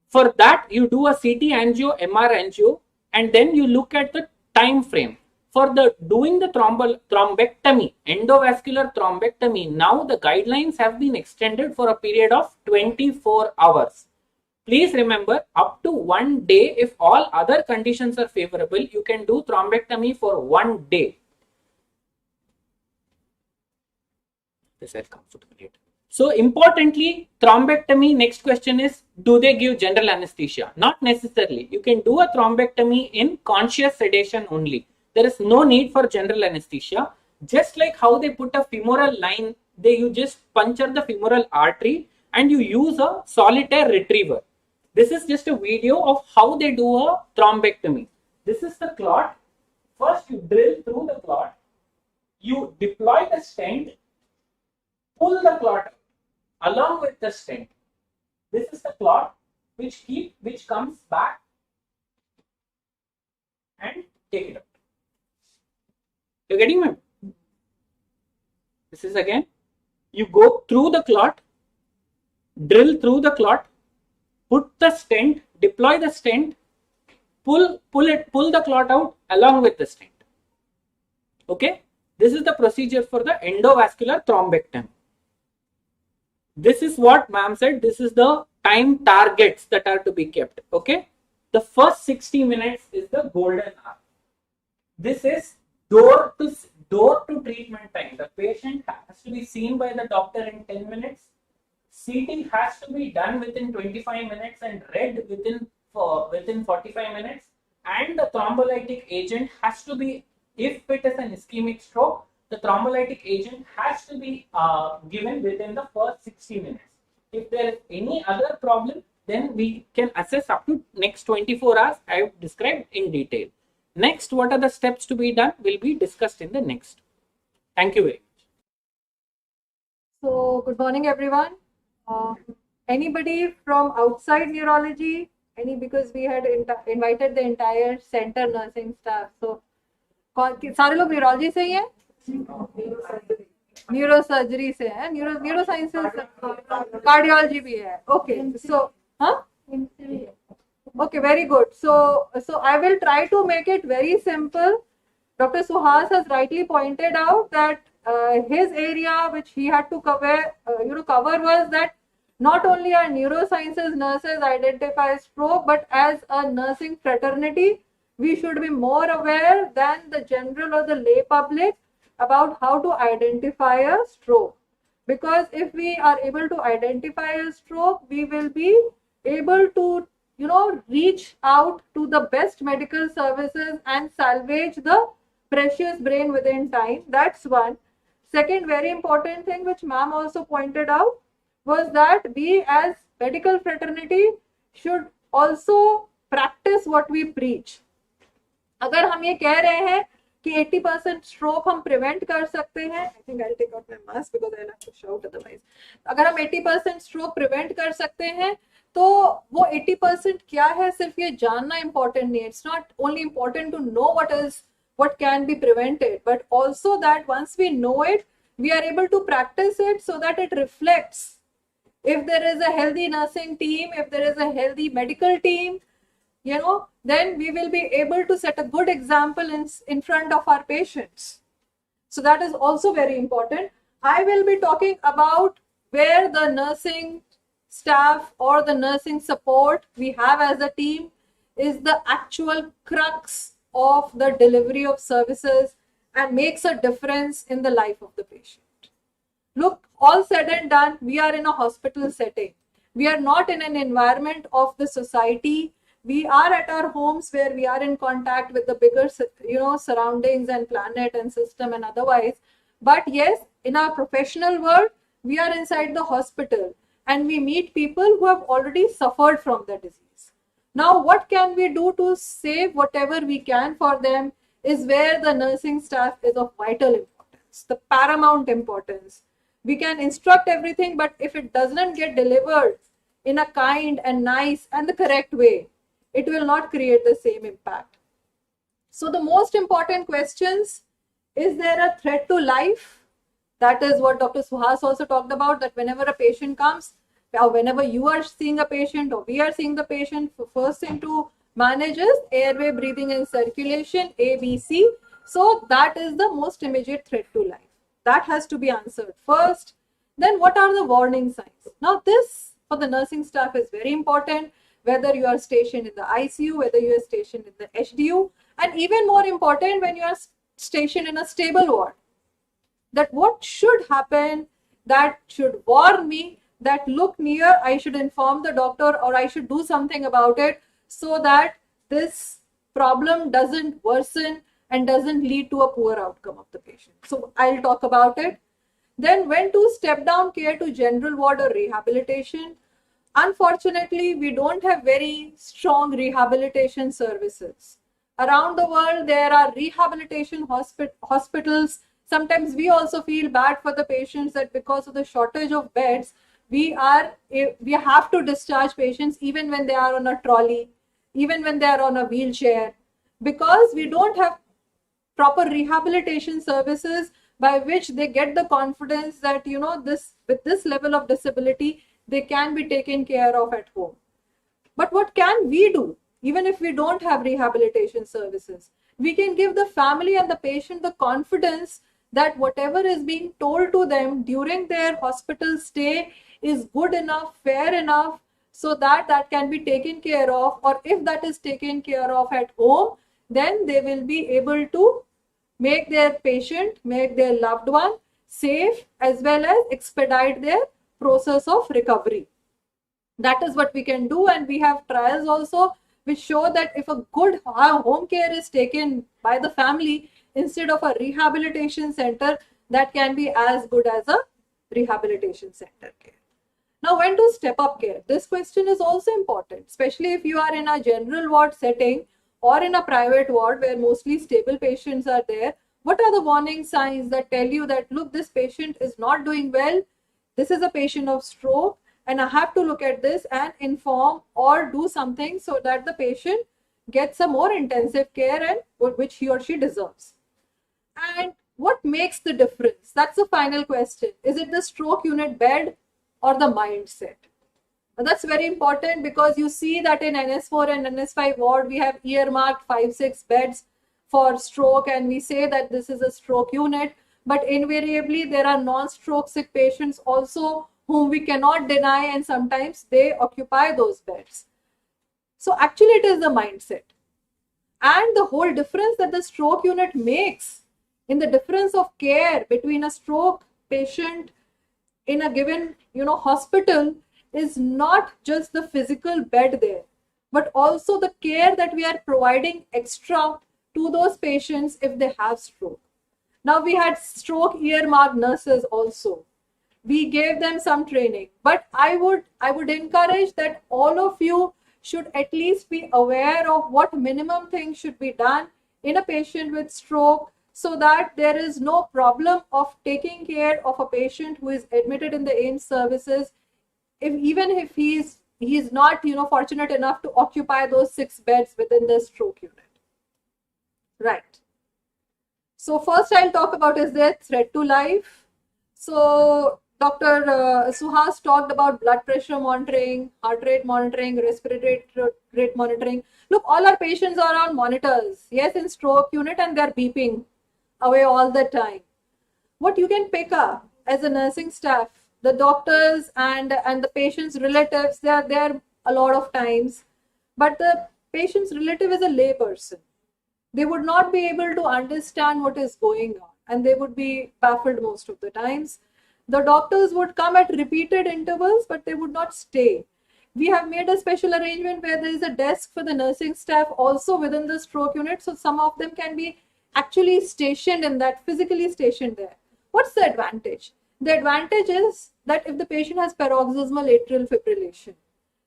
For that, you do a CT angio, MR angio, and then you look at the time frame. For doing the thrombectomy, endovascular thrombectomy, now the guidelines have been extended for a period of 24 hours. Please remember, up to 1 day, if all other conditions are favorable, you can do thrombectomy for 1 day. So importantly, thrombectomy, next question is, do they give general anesthesia? Not necessarily. You can do a thrombectomy in conscious sedation only. There is no need for general anesthesia. Just like how they put a femoral line, you just puncture the femoral artery and you use a solitaire retriever. This is just a video of how they do a thrombectomy. This is the clot. First you drill through the clot. You deploy the stent, pull the clot along with the stent. This is the clot which comes back and take it out. You're getting me? This is again, you go through the clot, drill through the clot, put the stent, deploy the stent, pull the clot out along with the stent. Okay, this is the procedure for the endovascular thrombectomy. This is what ma'am said. This is the time targets that are to be kept. Okay, the first 60 minutes is the golden hour. This is door to treatment time. The patient has to be seen by the doctor in 10 minutes. CT has to be done within 25 minutes and read within 45 minutes. And the thrombolytic agent has to be, if it is an ischemic stroke, the thrombolytic agent has to be given within the first 60 minutes. If there is any other problem, then we can assess up to next 24 hours. I have described in detail. Next, what are the steps to be done will be discussed in the next. Thank you very much. So, good morning, everyone. Anybody from outside neurology? Because we had invited the entire center nursing staff. So, सारे लोग neurology से ही हैं? Neurosurgery से हैं? Neurosciences, cardiology भी है. Okay, so, huh? Okay, very good. So I will try to make it very simple. Dr. Suhas has rightly pointed out that his area which he had to cover was that not only are neurosciences nurses identify stroke, but as a nursing fraternity, we should be more aware than the general or the lay public about how to identify a stroke. Because if we are able to identify a stroke, we will be able to reach out to the best medical services and salvage the precious brain within time. That's one. Second very important thing which ma'am also pointed out was that we as medical fraternity should also practice what we preach. अगर हम ये कह रहे हैं कि 80% stroke हम prevent कर सकते हैं, I think I take out my mask because I have to shout otherwise, अगर हम 80% स्ट्रोक प्रिवेंट कर सकते हैं तो वो 80% क्या है सिर्फ ये जानना इम्पोर्टेंट नहीं है. It's not only important to know what can be prevented, but also that once we know it, we are able to practice it so that it reflects. If there is a healthy nursing team, if there is a healthy medical team, then we will be able to set a good example in front of our patients. So that is also very important. I will be talking about where the nursing staff or the nursing support we have as a team is the actual crux of the delivery of services and makes a difference in the life of the patient. Look, all said and done, we are in a hospital setting. We are not in an environment of the society. We are at our homes where we are in contact with the bigger, surroundings and planet and system and otherwise. But yes, in our professional world, we are inside the hospital and we meet people who have already suffered from the disease. Now, what can we do to save whatever we can for them is where the nursing staff is of vital importance, the paramount importance. We can instruct everything, but if it doesn't get delivered in a kind and nice and the correct way, it will not create the same impact. So the most important questions, is there a threat to life? That is what Dr. Suhas also talked about, that whenever a patient comes, or whenever you are seeing a patient or we are seeing the patient, first thing to manage is airway, breathing and circulation, ABC. So that is the most immediate threat to life. That has to be answered first. Then what are the warning signs? Now this for the nursing staff is very important, whether you are stationed in the ICU, whether you are stationed in the HDU, and even more important when you are stationed in a stable ward. That what should happen, that should warn me that look near, I should inform the doctor or I should do something about it so that this problem doesn't worsen and doesn't lead to a poor outcome of the patient. So I'll talk about it. Then when to step down care to general ward or rehabilitation. Unfortunately, we don't have very strong rehabilitation services. Around the world, there are rehabilitation hospitals. Sometimes we also feel bad for the patients that because of the shortage of beds, we have to discharge patients even when they are on a trolley, even when they are on a wheelchair, because we don't have proper rehabilitation services by which they get the confidence that with this level of disability they can be taken care of at home. But what can we do? Even if we don't have rehabilitation services, we can give the family and the patient the confidence that whatever is being told to them during their hospital stay is good enough, fair enough, so that that can be taken care of. Or if that is taken care of at home, then they will be able to make their patient, make their loved one safe, as well as expedite their process of recovery. That is what we can do, and we have trials also which show that if a good home care is taken by the family instead of a rehabilitation center, that can be as good as a rehabilitation center care. Now, when to step up care? This question is also important, especially if you are in a general ward setting or in a private ward where mostly stable patients are there. What are the warning signs that tell you that, look, this patient is not doing well, this is a patient of stroke, and I have to look at this and inform or do something so that the patient gets a more intensive care and which he or she deserves. And what makes the difference? That's the final question. Is it the stroke unit bed or the mindset? And that's very important, because you see that in NS4 and NS5 ward, we have earmarked 5-6 beds for stroke, and we say that this is a stroke unit, but invariably there are non-stroke sick patients also whom we cannot deny, and sometimes they occupy those beds. So actually it is the mindset. And the whole difference that the stroke unit makes in the difference of care between a stroke patient in a given hospital is not just the physical bed there, but also the care that we are providing extra to those patients if they have stroke. Now, we had stroke earmarked nurses also. We gave them some training, but I would encourage that all of you should at least be aware of what minimum things should be done in a patient with stroke, so that there is no problem of taking care of a patient who is admitted in the AIMS services, even if he is not fortunate enough to occupy those 6 beds within the stroke unit. Right. So first I'll talk about, is there threat to life? So Dr. Suhas talked about blood pressure monitoring, heart rate monitoring, respiratory rate monitoring. Look, all our patients are on monitors, yes, in stroke unit, and they're beeping away all the time. What you can pick up as a nursing staff, the doctors and the patient's relatives, they are there a lot of times, but the patient's relative is a lay person. They would not be able to understand what is going on, and they would be baffled most of the times. The doctors would come at repeated intervals, but they would not stay. We have made a special arrangement where there is a desk for the nursing staff also within the stroke unit, so some of them can be actually stationed in that, physically stationed there. What's the advantage? The advantage is that if the patient has paroxysmal atrial fibrillation,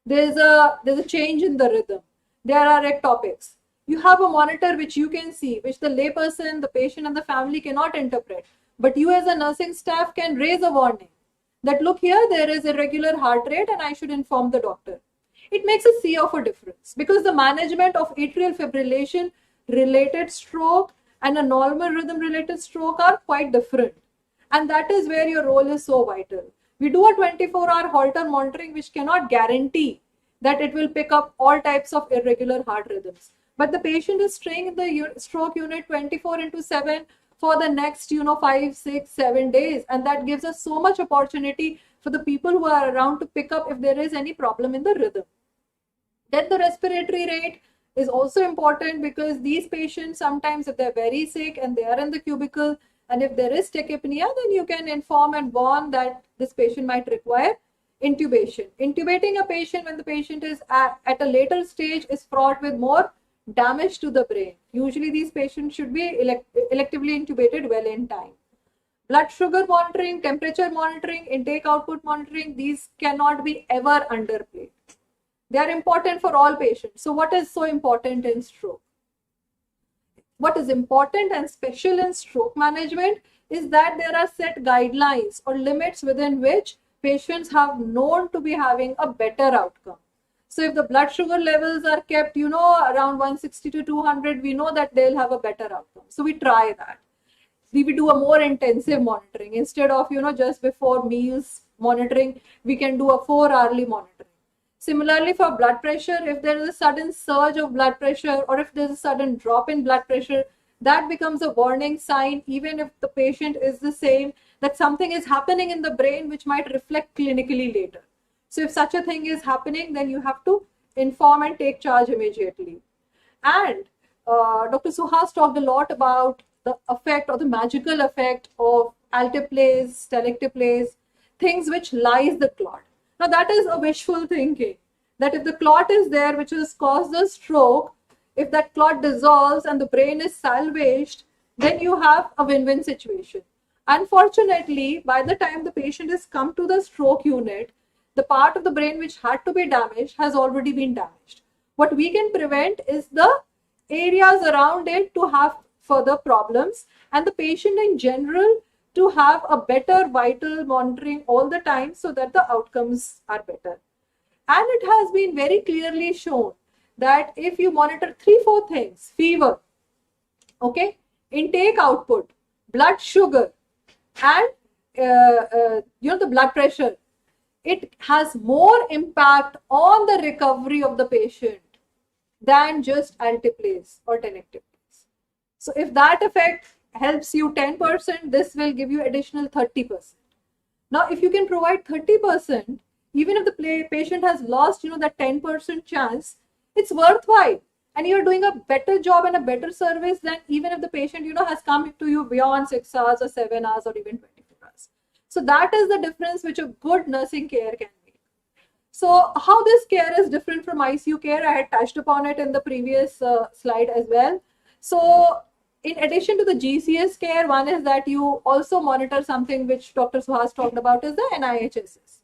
there's a change in the rhythm, there are ectopics, you have a monitor which you can see, which the layperson, the patient and the family cannot interpret, but you as a nursing staff can raise a warning that, look, here there is irregular heart rate and I should inform the doctor. It makes a sea of a difference, because the management of atrial fibrillation related stroke and a normal rhythm related stroke are quite different. And that is where your role is so vital. We do a 24-hour Holter monitoring, which cannot guarantee that it will pick up all types of irregular heart rhythms. But the patient is staying in the stroke unit 24/7 for the next 5, 6, 7 days. And that gives us so much opportunity for the people who are around to pick up if there is any problem in the rhythm. Then the respiratory rate is also important, because these patients sometimes, if they're very sick and they are in the cubicle, and if there is tachypnea, then you can inform and warn that this patient might require intubation. Intubating a patient when the patient is at a later stage is fraught with more damage to the brain. Usually these patients should be electively intubated well in time. Blood sugar monitoring, temperature monitoring, intake output monitoring, these cannot be ever underplayed. They are important for all patients. So what is so important in stroke? What is important and special in stroke management is that there are set guidelines or limits within which patients have known to be having a better outcome. So if the blood sugar levels are kept, around 160 to 200, we know that they'll have a better outcome. So we try that. We do a more intensive monitoring. Instead of, just before meals monitoring, we can do a 4-hourly monitoring. Similarly, for blood pressure, if there is a sudden surge of blood pressure or if there's a sudden drop in blood pressure, that becomes a warning sign, even if the patient is the same, that something is happening in the brain which might reflect clinically later. So if such a thing is happening, then you have to inform and take charge immediately. And Dr. Suhas talked a lot about the effect or the magical effect of alteplase, telecteplase, things which lies the clot. Now that is a wishful thinking, that if the clot is there which has caused the stroke, if that clot dissolves and the brain is salvaged, then you have a win-win situation. Unfortunately, by the time the patient has come to the stroke unit, the part of the brain which had to be damaged has already been damaged. What we can prevent is the areas around it to have further problems, and the patient in general to have a better vital monitoring all the time so that the outcomes are better. And it has been very clearly shown that if you monitor 3-4 things, fever, okay, intake output, blood sugar, and the blood pressure, it has more impact on the recovery of the patient than just alteplase or tenecteplase. So if that effect helps you 10%, this will give you additional 30%. Now, if you can provide 30%, even if the patient has lost, that 10% chance, it's worthwhile. And you're doing a better job and a better service than even if the patient, has come to you beyond 6 hours or 7 hours or even 24 hours. So that is the difference which a good nursing care can make. So how this care is different from ICU care, I had touched upon it in the previous slide as well. So in addition to the GCS care, one is that you also monitor something which Dr. Suhas talked about is the NIHSS.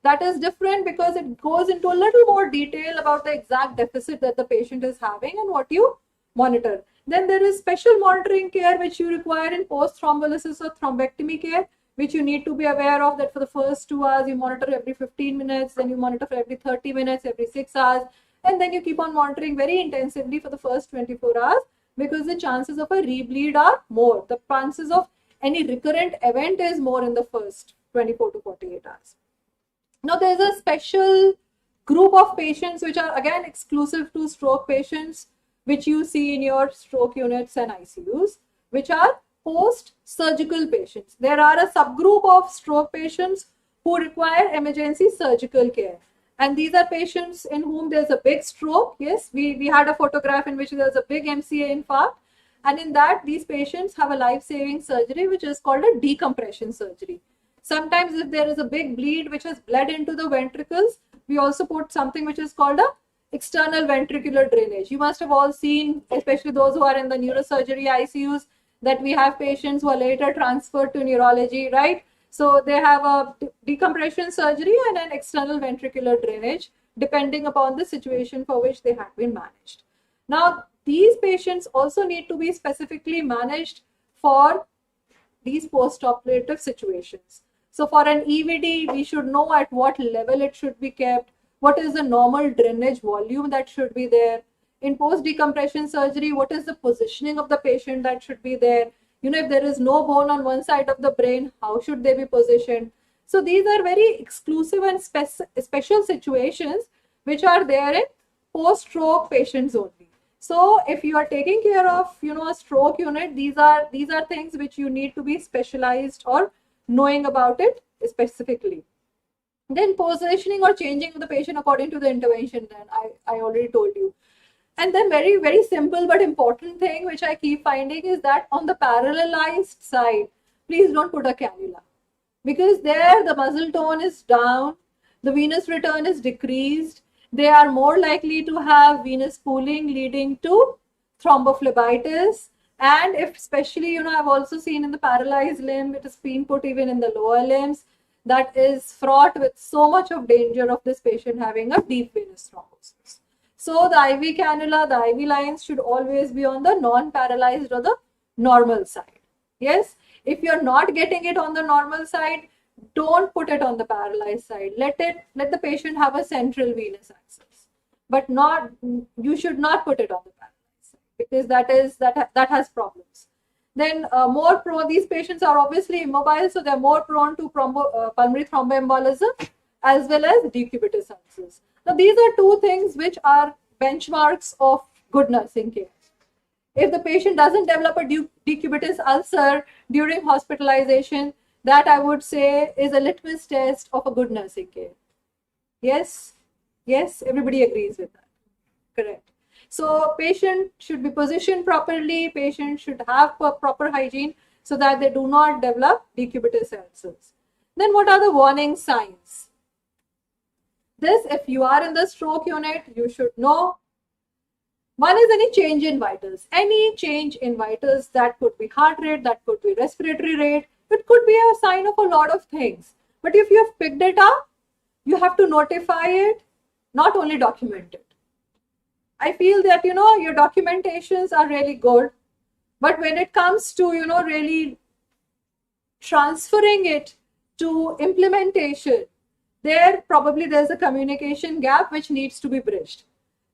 That is different because it goes into a little more detail about the exact deficit that the patient is having and what you monitor. Then there is special monitoring care which you require in post-thrombolysis or thrombectomy care, which you need to be aware of, that for the first 2 hours you monitor every 15 minutes, then you monitor for every 30 minutes, every 6 hours, and then you keep on monitoring very intensively for the first 24 hours because the chances of a rebleed are more. The chances of any recurrent event is more in the first 24 to 48 hours. Now, there is a special group of patients which are again exclusive to stroke patients, which you see in your stroke units and ICUs, which are post-surgical patients. There are a subgroup of stroke patients who require emergency surgical care. And these are patients in whom there's a big stroke. Yes, we had a photograph in which there's a big MCA infarct. And in that, these patients have a life-saving surgery, which is called a decompression surgery. Sometimes if there is a big bleed which has bled into the ventricles, we also put something which is called a external ventricular drainage. You must have all seen, especially those who are in the neurosurgery ICUs, that we have patients who are later transferred to neurology, right? So they have a decompression surgery and an external ventricular drainage, depending upon the situation for which they have been managed. Now, these patients also need to be specifically managed for these post-operative situations. So for an EVD, we should know at what level it should be kept, what is the normal drainage volume that should be there. In post-decompression surgery, what is the positioning of the patient that should be there? If there is no bone on one side of the brain, how should they be positioned? So these are very exclusive and special situations which are there in post-stroke patients only. So if you are taking care of, a stroke unit, these are things which you need to be specialized or knowing about it specifically. Then positioning or changing of the patient according to the intervention, then I already told you. And then very, very simple but important thing which I keep finding is that on the parallelized side, please don't put a cannula, because there the muscle tone is down, the venous return is decreased, they are more likely to have venous pooling leading to thrombophlebitis. And if especially, I've also seen in the paralyzed limb, it has been put even in the lower limbs, that is fraught with so much of danger of this patient having a deep venous thrombosis. So the IV cannula, the IV lines should always be on the non-paralyzed or the normal side. Yes, if you're not getting it on the normal side, don't put it on the paralyzed side. Let the patient have a central venous access, but you should not put it on the paralyzed side, because that has problems. Then these patients are obviously immobile, so they're more prone to pulmonary thromboembolism as well as decubitus ulcers. Now, these are two things which are benchmarks of good nursing care. If the patient doesn't develop a decubitus ulcer during hospitalization, that I would say is a litmus test of a good nursing care. Yes, yes, everybody agrees with that. Correct. So patient should be positioned properly, patient should have proper hygiene so that they do not develop decubitus ulcers. Then what are the warning signs? This, if you are in the stroke unit, you should know. One is any change in vitals. Any change in vitals, that could be heart rate, that could be respiratory rate, it could be a sign of a lot of things. But if you have picked it up, you have to notify it, not only document it. I feel that, your documentations are really good, but when it comes to, really transferring it to implementation, there's a communication gap which needs to be bridged.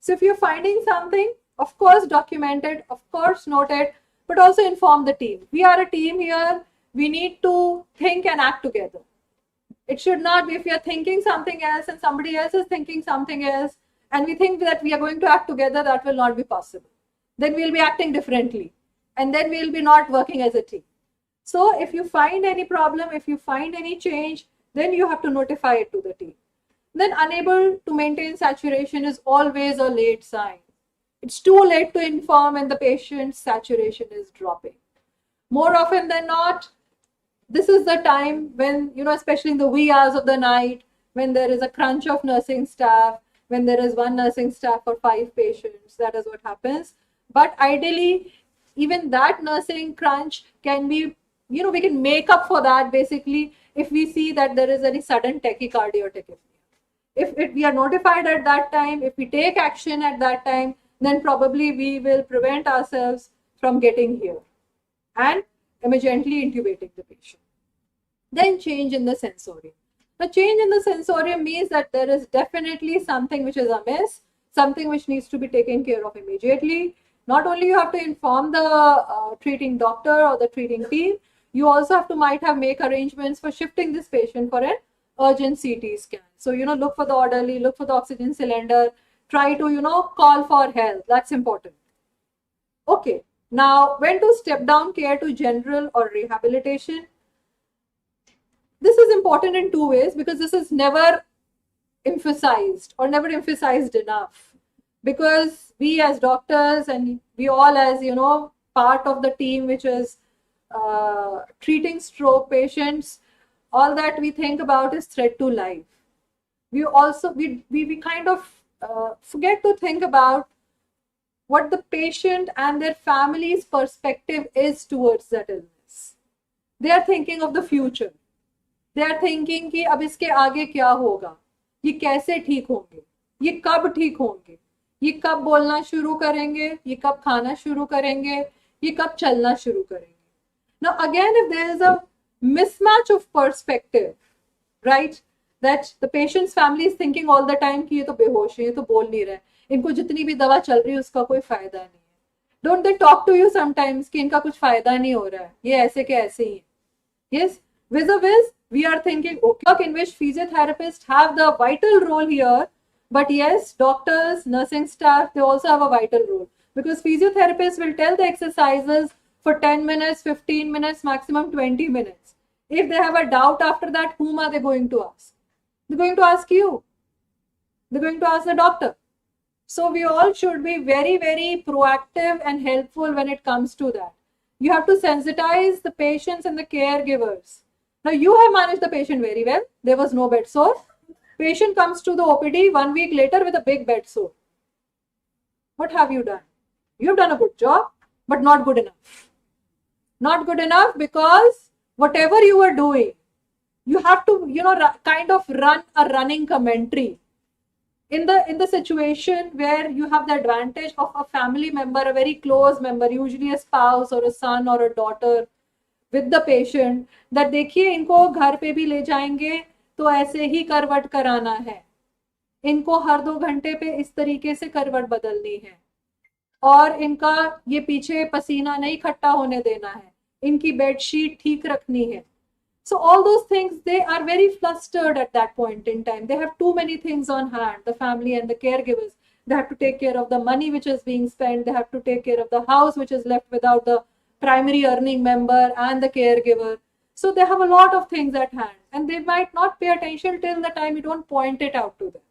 So if you're finding something, of course, document it, of course, note it, but also inform the team. We are a team here. We need to think and act together. It should not be if you're thinking something else and somebody else is thinking something else, and we think that we are going to act together, that will not be possible. Then we'll be acting differently, and then we'll be not working as a team. So if you find any problem, if you find any change, then you have to notify it to the team. Then unable to maintain saturation is always a late sign. It's too late to inform when the patient's saturation is dropping. More often than not, this is the time when, especially in the wee hours of the night, when there is a crunch of nursing staff, when there is one nursing staff for 5 patients, that is what happens. But ideally, even that nursing crunch can be, we can make up for that basically if we see that there is any sudden tachycardia or tachypnea. If we are notified at that time, if we take action at that time, then probably we will prevent ourselves from getting here and emergently intubating the patient. Then change in the sensorium. The change in the sensorium means that there is definitely something which is amiss, something which needs to be taken care of immediately. Not only you have to inform the treating doctor or the treating team, you also have to make arrangements for shifting this patient for an urgent CT scan. So, look for the orderly, look for the oxygen cylinder, try to, call for help. That's important. Okay. Now, when to step down care to general or rehabilitation? This is important in 2 ways because this is never emphasized enough. Because we as doctors and we all as, part of the team which is treating stroke patients, all that we think about is threat to life. We also, we kind of forget to think about what the patient and their family's perspective is towards that illness. They are thinking of the future. They are thinking कि अब इसके आगे क्या होगा, ये कैसे ठीक होंगे, ये कब ठीक होंगे, ये कब बोलना शुरू करेंगे, ये कब खाना शुरू करेंगे, ये कब चलना शुरू करेंगे. Now again, if there is a mismatch of perspective, right, that the patient's family is thinking all the time कि ये तो बेहोश है, ये तो बोल नहीं रहे, इनको जितनी भी दवा चल रही है उसका कोई फायदा नहीं है. Don't they talk to you sometimes कि इनका कुछ फायदा नहीं हो रहा है, ये ऐसे के ऐसे ही है. Yes, vis-a-vis, we are thinking, okay, in which physiotherapists have the vital role here, but yes, doctors, nursing staff, they also have a vital role because physiotherapists will tell the exercises for 10 minutes, 15 minutes, maximum 20 minutes. If they have a doubt after that, whom are they going to ask? They're going to ask you. They're going to ask the doctor. So we all should be very, very proactive and helpful when it comes to that. You have to sensitize the patients and the caregivers. Now you have managed the patient very well. There was no bed sore. Patient comes to the OPD 1 week later with a big bed sore. What have you done? You have done a good job, but not good enough. Not good enough because whatever you were doing, you have to, kind of run a running commentary. In the situation where you have the advantage of a family member, a very close member, usually a spouse or a son or a daughter with the patient, that देखिए इनको घर पे भी ले जाएंगे तो ऐसे ही करवट कराना है, इनको हर 2 घंटे पे इस तरीके से करवट बदलनी है और इनका ये पीछे पसीना नहीं इकट्ठा होने देना है, इनकी बेडशीट ठीक रखनी है. So all those things, they are very flustered at that point in time. They have too many things on hand, the family and the caregivers. They have to take care of the money which is being spent. They have to take care of the house which is left without the primary earning member and the caregiver. So they have a lot of things at hand, and they might not pay attention till the time you don't point it out to them.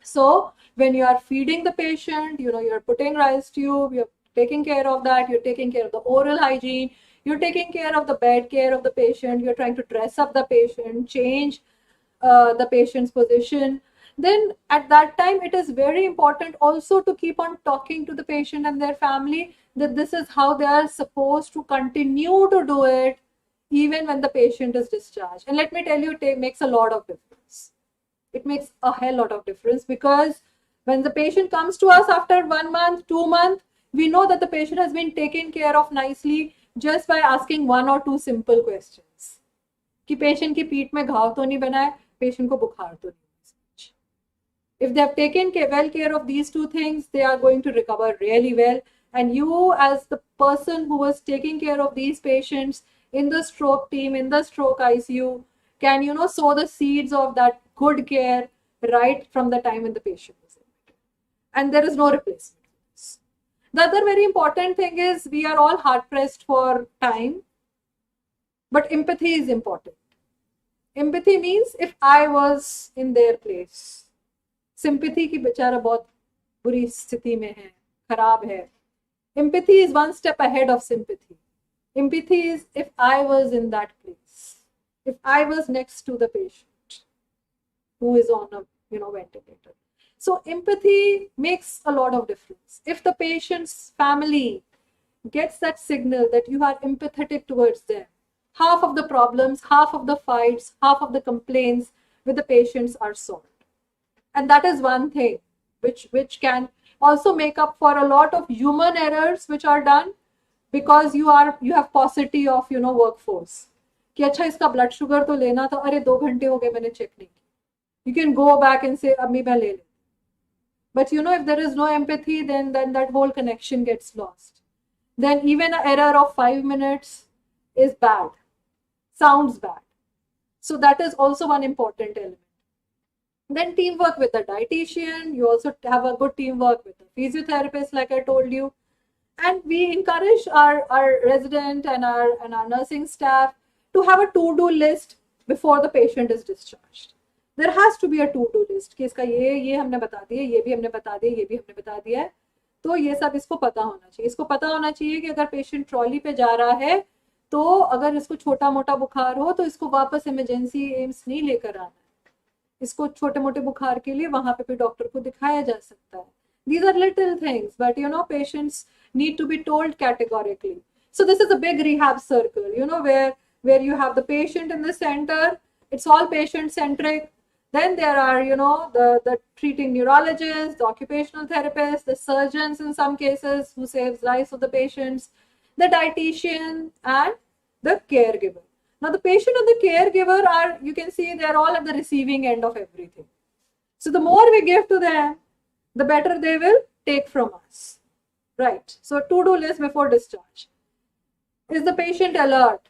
So when you are feeding the patient, you're putting rice tube, you're taking care of that, you're taking care of the oral hygiene, you're taking care of the bed care of the patient, you're trying to dress up the patient, change the patient's position. Then at that time, it is very important also to keep on talking to the patient and their family that this is how they are supposed to continue to do it even when the patient is discharged. And let me tell you, it makes a lot of difference. It makes a hell lot of difference, because when the patient comes to us after 1 month, 2 months, we know that the patient has been taken care of nicely just by asking 1 or 2 simple questions. कि patient की पीठ में घाव तो नहीं बना है, patient को बुखार तो नहीं है. If they have taken well care of these 2 things, they are going to recover really well. And you, as the person who was taking care of these patients in the stroke team, in the stroke ICU, can sow the seeds of that good care right from the time when the patient is admitted. And there is no replacement. The other very important thing is, we are all hard pressed for time, but empathy is important. Empathy means if I was in their place. Sympathy ki बेचारा बहुत बुरी स्थिति में है, खराब है. Empathy is one step ahead of sympathy. Empathy is if I was in that place, if I was next to the patient who is on a ventilator. So empathy makes a lot of difference. If the patient's family gets that signal that you are empathetic towards them, half of the problems, half of the fights, half of the complaints with the patients are solved. And that is one thing which can also make up for a lot of human errors which are done because you have paucity of workforce. कि अच्छा इसका blood sugar तो लेना था, अरे 2 घंटे हो गए मैंने check नहीं किया. You can go back and say अभी मैं ले लेता. But if there is no empathy, then that whole connection gets lost. Then even an error of 5 minutes is bad, sounds bad. So that is also one important element. Then teamwork with the dietitian. You also have a good teamwork with the physiotherapist, like I told you. And we encourage our resident and our nursing staff to have a to-do list before the patient is discharged. There has to be a to-do list कि इसका ये हमने बता दिया, ये भी हमने बता दिया, ये भी हमने बता दिया है. तो ये सब इसको पता होना चाहिए. इसको पता होना चाहिए कि अगर पेशेंट ट्रॉली पे जा रहा है तो अगर इसको छोटा मोटा बुखार हो तो इसको वापस इमरजेंसी एम्स नहीं लेकर आना है. इसको छोटे मोटे बुखार के लिए वहां पे भी डॉक्टर को दिखाया जा सकता है. These are little things, but patients need to be told categorically. So this is a big rehab circle, where you have the patient in the center. It's all patient centric. Then there are, the treating neurologists, the occupational therapists, the surgeons in some cases who saves lives of the patients, the dietitian, and the caregiver. Now the patient and the caregiver are, you can see, they're all at the receiving end of everything. So the more we give to them, the better they will take from us. Right. So to-do list before discharge. Is the patient alert?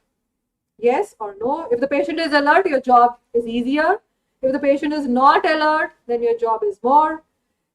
Yes or no? If the patient is alert, your job is easier. If the patient is not alert, then your job is more.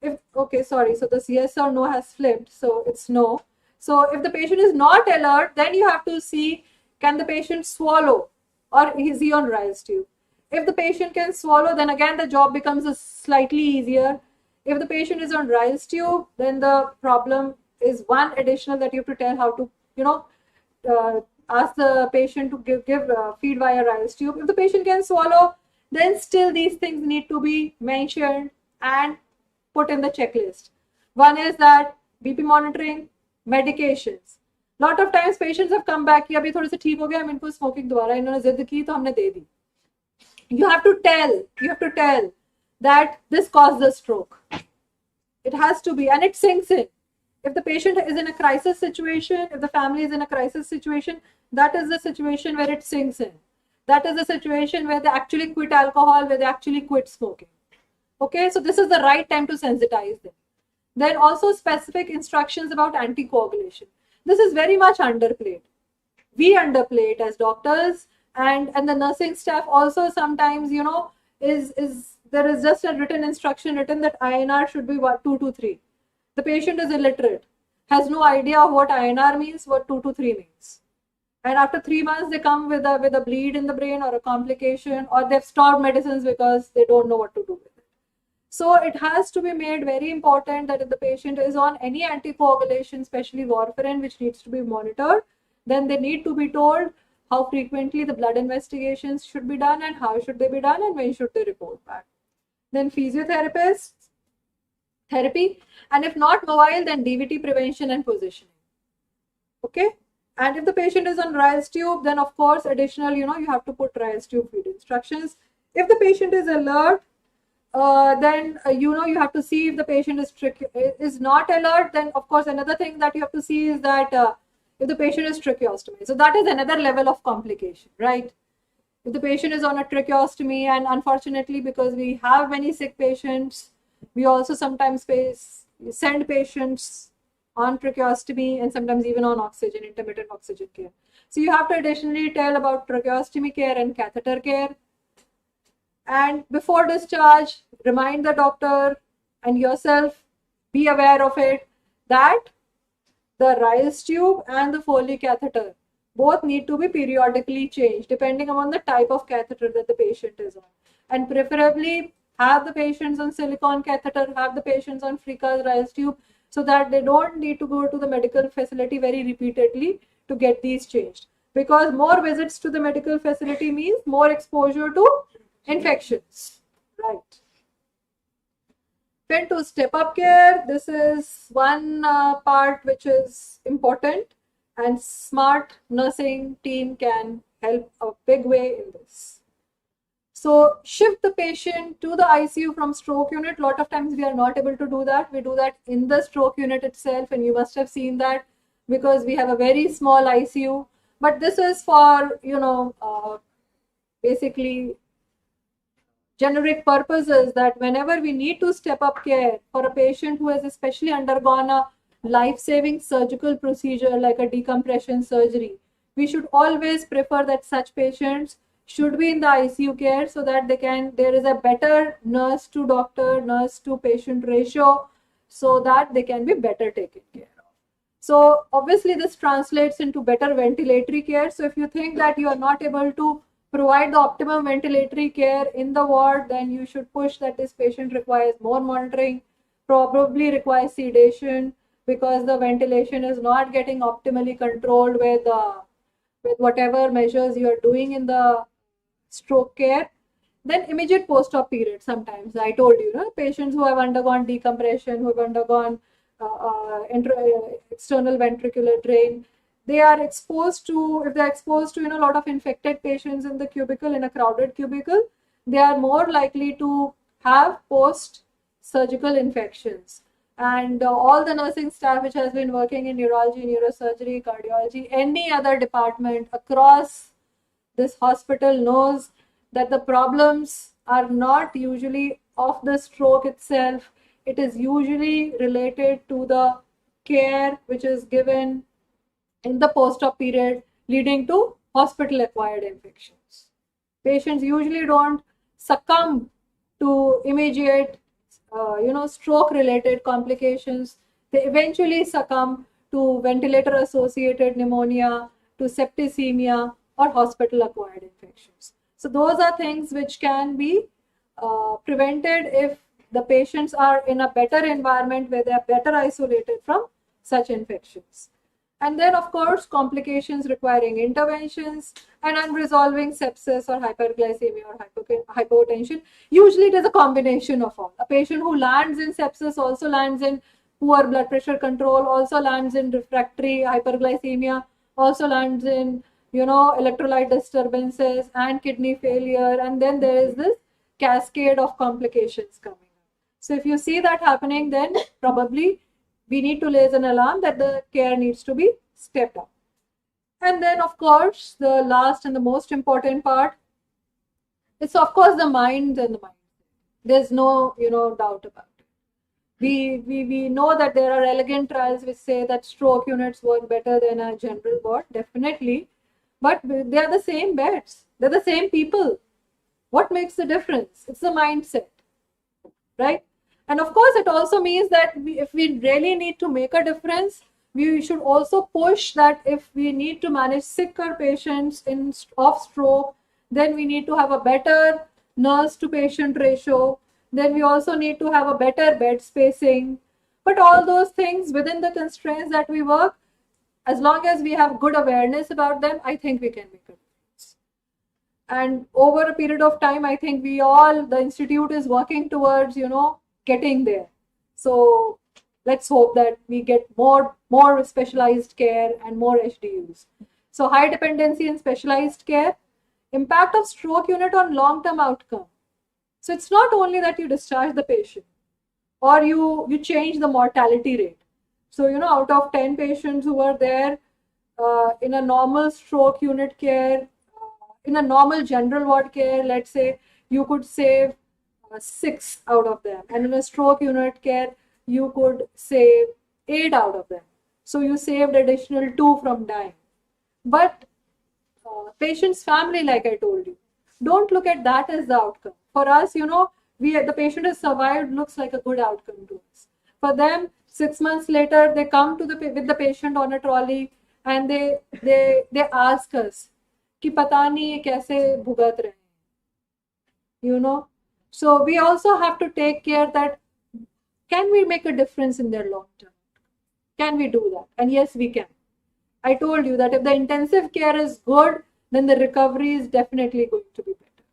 So this yes or no has flipped, so it's no. So if the patient is not alert, then you have to see, can the patient swallow or is he on rise tube? If the patient can swallow, then again the job becomes slightly easier. If the patient is on rise tube, then the problem is one additional that you have to tell how to, ask the patient to give feed via rise tube. If the patient can swallow, then still these things need to be mentioned and put in the checklist. One is that BP monitoring, medications. Lot of times patients have come back कि अभी थोड़े से ठीक हो गया, हम इनको smoking दोबारा इन्होंने जिद की तो हमने दे दी. You have to tell that this caused the stroke. It has to be, and it sinks in. If the patient is in a crisis situation, if the family is in a crisis situation, that is the situation where it sinks in. That is the situation where they actually quit alcohol, where they actually quit smoking. Okay, so this is the right time to sensitize them. Then also specific instructions about anticoagulation. This is very much underplayed. We underplay it as doctors, And the nursing staff also sometimes, you know, is there is just a written instruction written that INR should be 2 to 3. The patient is illiterate, has no idea of what INR means, what 2 to 3 means. And after 3 months, they come with a bleed in the brain or a complication, or they've stopped medicines because they don't know what to do with it. So it has to be made very important that if the patient is on any anticoagulation, especially warfarin, which needs to be monitored, then they need to be told how frequently the blood investigations should be done and how should they be done and when should they report back. Then physiotherapists, therapy, and if not mobile, then DVT prevention and positioning. Okay. And if the patient is on Ryle's tube, then of course additional, you know, you have to put Ryle's tube feed instructions. If the patient is alert, then you know, you have to see if the patient is not alert. Then of course another thing that you have to see is that if the patient is tracheostomy. So that is another level of complication, right? If the patient is on a tracheostomy, and unfortunately because we have many sick patients, we also sometimes send patients on tracheostomy and sometimes even on oxygen, intermittent oxygen care. So you have to additionally tell about tracheostomy care and catheter care. And before discharge, remind the doctor and yourself, be aware of it, that the Ryle's tube and the Foley catheter both need to be periodically changed depending upon the type of catheter that the patient is on. And preferably have the patients on silicone catheter, have the patients on Frica's Ryle's tube, so that they don't need to go to the medical facility very repeatedly to get these changed. Because more visits to the medical facility means more exposure to infections, right? Then to step up care, this is one part which is important, and smart nursing team can help a big way in this. So shift the patient to the ICU from stroke unit. A lot of times we are not able to do that. We do that in the stroke unit itself, and you must have seen that because we have a very small ICU. But this is for, you know, basically generic purposes, that whenever we need to step up care for a patient who has especially undergone a life-saving surgical procedure like a decompression surgery, we should always prefer that such patients should be in the ICU care, so that there is a better nurse to doctor, nurse to patient ratio, so that they can be better taken care of. So obviously this translates into better ventilatory care. So if you think that you are not able to provide the optimum ventilatory care in the ward, then you should push that this patient requires more monitoring, probably requires sedation, because the ventilation is not getting optimally controlled with whatever measures you are doing in the stroke care. Then immediate post-op period. Sometimes I told you, patients who have undergone decompression, who have undergone external ventricular drain, they are exposed to, if they're exposed to, a lot of infected patients in the cubicle, in a crowded cubicle, they are more likely to have post-surgical infections. And all the nursing staff which has been working in neurology, neurosurgery, cardiology, any other department across this hospital knows that the problems are not usually of the stroke itself. It is usually related to the care which is given in the post-op period, leading to hospital-acquired infections. Patients usually don't succumb to immediate, stroke-related complications. They eventually succumb to ventilator-associated pneumonia, to septicemia, or hospital-acquired infections. So those are things which can be prevented if the patients are in a better environment where they are better isolated from such infections. And then, of course, complications requiring interventions and unresolving sepsis or hyperglycemia or hypotension. Usually it is a combination of all. A patient who lands in sepsis also lands in poor blood pressure control, also lands in refractory hyperglycemia, also lands in, electrolyte disturbances and kidney failure. And then there is this cascade of complications coming up. So if you see that happening, then probably we need to raise an alarm that the care needs to be stepped up. And then, of course, the last and the most important part is, of course, the mind and the mind. There's no, doubt about it. We know that there are elegant trials which say that stroke units work better than a general ward, definitely. But they are the same beds. They're the same people. What makes the difference? It's the mindset, right? And of course, it also means that if we really need to make a difference, we should also push that if we need to manage sicker patients of stroke, then we need to have a better nurse to patient ratio. Then we also need to have a better bed spacing. But all those things within the constraints that we work, as long as we have good awareness about them, I think we can make a difference. And over a period of time, I think the institute is working towards, getting there. So let's hope that we get more specialized care and more HDUs. So high dependency in specialized care, impact of stroke unit on long-term outcome. So it's not only that you discharge the patient or you change the mortality rate. So, out of 10 patients who are there in a normal stroke unit care, in a normal general ward care, let's say, you could save 6 out of them. And in a stroke unit care, you could save 8 out of them. So you saved additional 2 from dying. But patient's family, like I told you, don't look at that as the outcome. For us, the patient has survived, looks like a good outcome to us. For them, 6 months later, they come with the patient on a trolley and they ask us, कि पता नहीं ये कैसे भुगत रहे हैं, So we also have to take care that can we make a difference in their long term? Can we do that? And yes, we can. I told you that if the intensive care is good, then the recovery is definitely going to be better,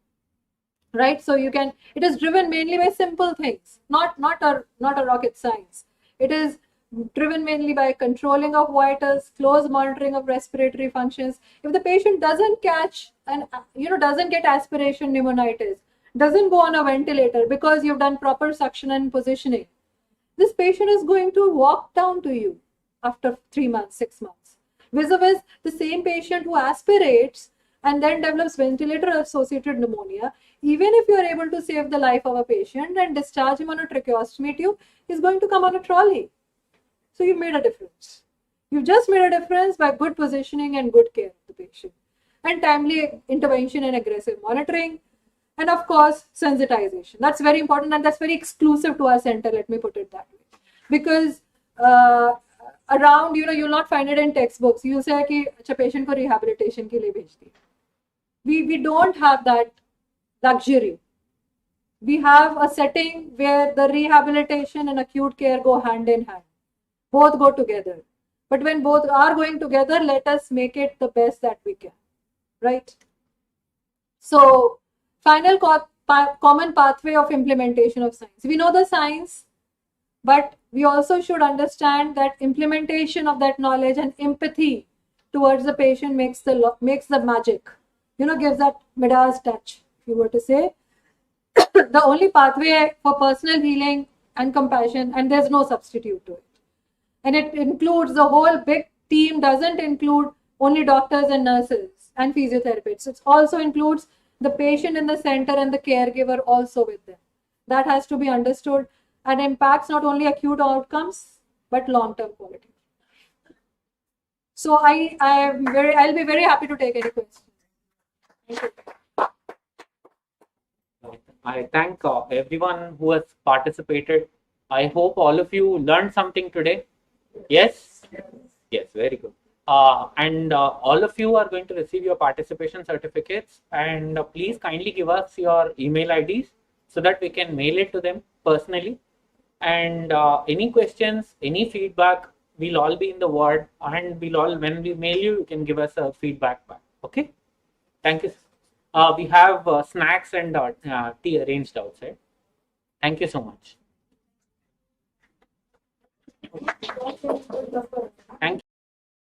right? So it is driven mainly by simple things, not a rocket science. It is driven mainly by controlling of vitals, close monitoring of respiratory functions. If the patient doesn't catch and doesn't get aspiration pneumonitis, doesn't go on a ventilator because you've done proper suction and positioning, this patient is going to walk down to you after 3 months, 6 months. Vis-a-vis the same patient who aspirates and then develops ventilator-associated pneumonia, even if you are able to save the life of a patient and discharge him on a tracheostomy tube, he's going to come on a trolley. So you've made a difference. You've just made a difference by good positioning and good care of the patient, and timely intervention and aggressive monitoring, and of course, sensitization. That's very important, and that's very exclusive to our center, let me put it that way. Because around, you'll not find it in textbooks. You'll say कि अच्छा patient को rehabilitation के लिए भेज दिया. We don't have that luxury. We have a setting where the rehabilitation and acute care go hand in hand. Both go together. But when both are going together, let us make it the best that we can, right? So, final common pathway of implementation of science. We know the science, but we also should understand that implementation of that knowledge and empathy towards the patient makes the magic. Gives that Midas touch, if you were to say. The only pathway for personal healing and compassion, and there's no substitute to it. And it includes the whole big team, doesn't include only doctors and nurses and physiotherapists. It also includes the patient in the center and the caregiver also with them. That has to be understood and impacts not only acute outcomes, but long-term quality. So I'll be very happy to take any questions. Thank you. I thank everyone who has participated. I hope all of you learned something today. Yes? Yes, very good. And all of you are going to receive your participation certificates, and please kindly give us your email IDs so that we can mail it to them personally. And any questions, any feedback, we'll all be in the ward, and when we mail you, you can give us a feedback back. Okay? Thank you. We have snacks and tea arranged outside. Thank you so much.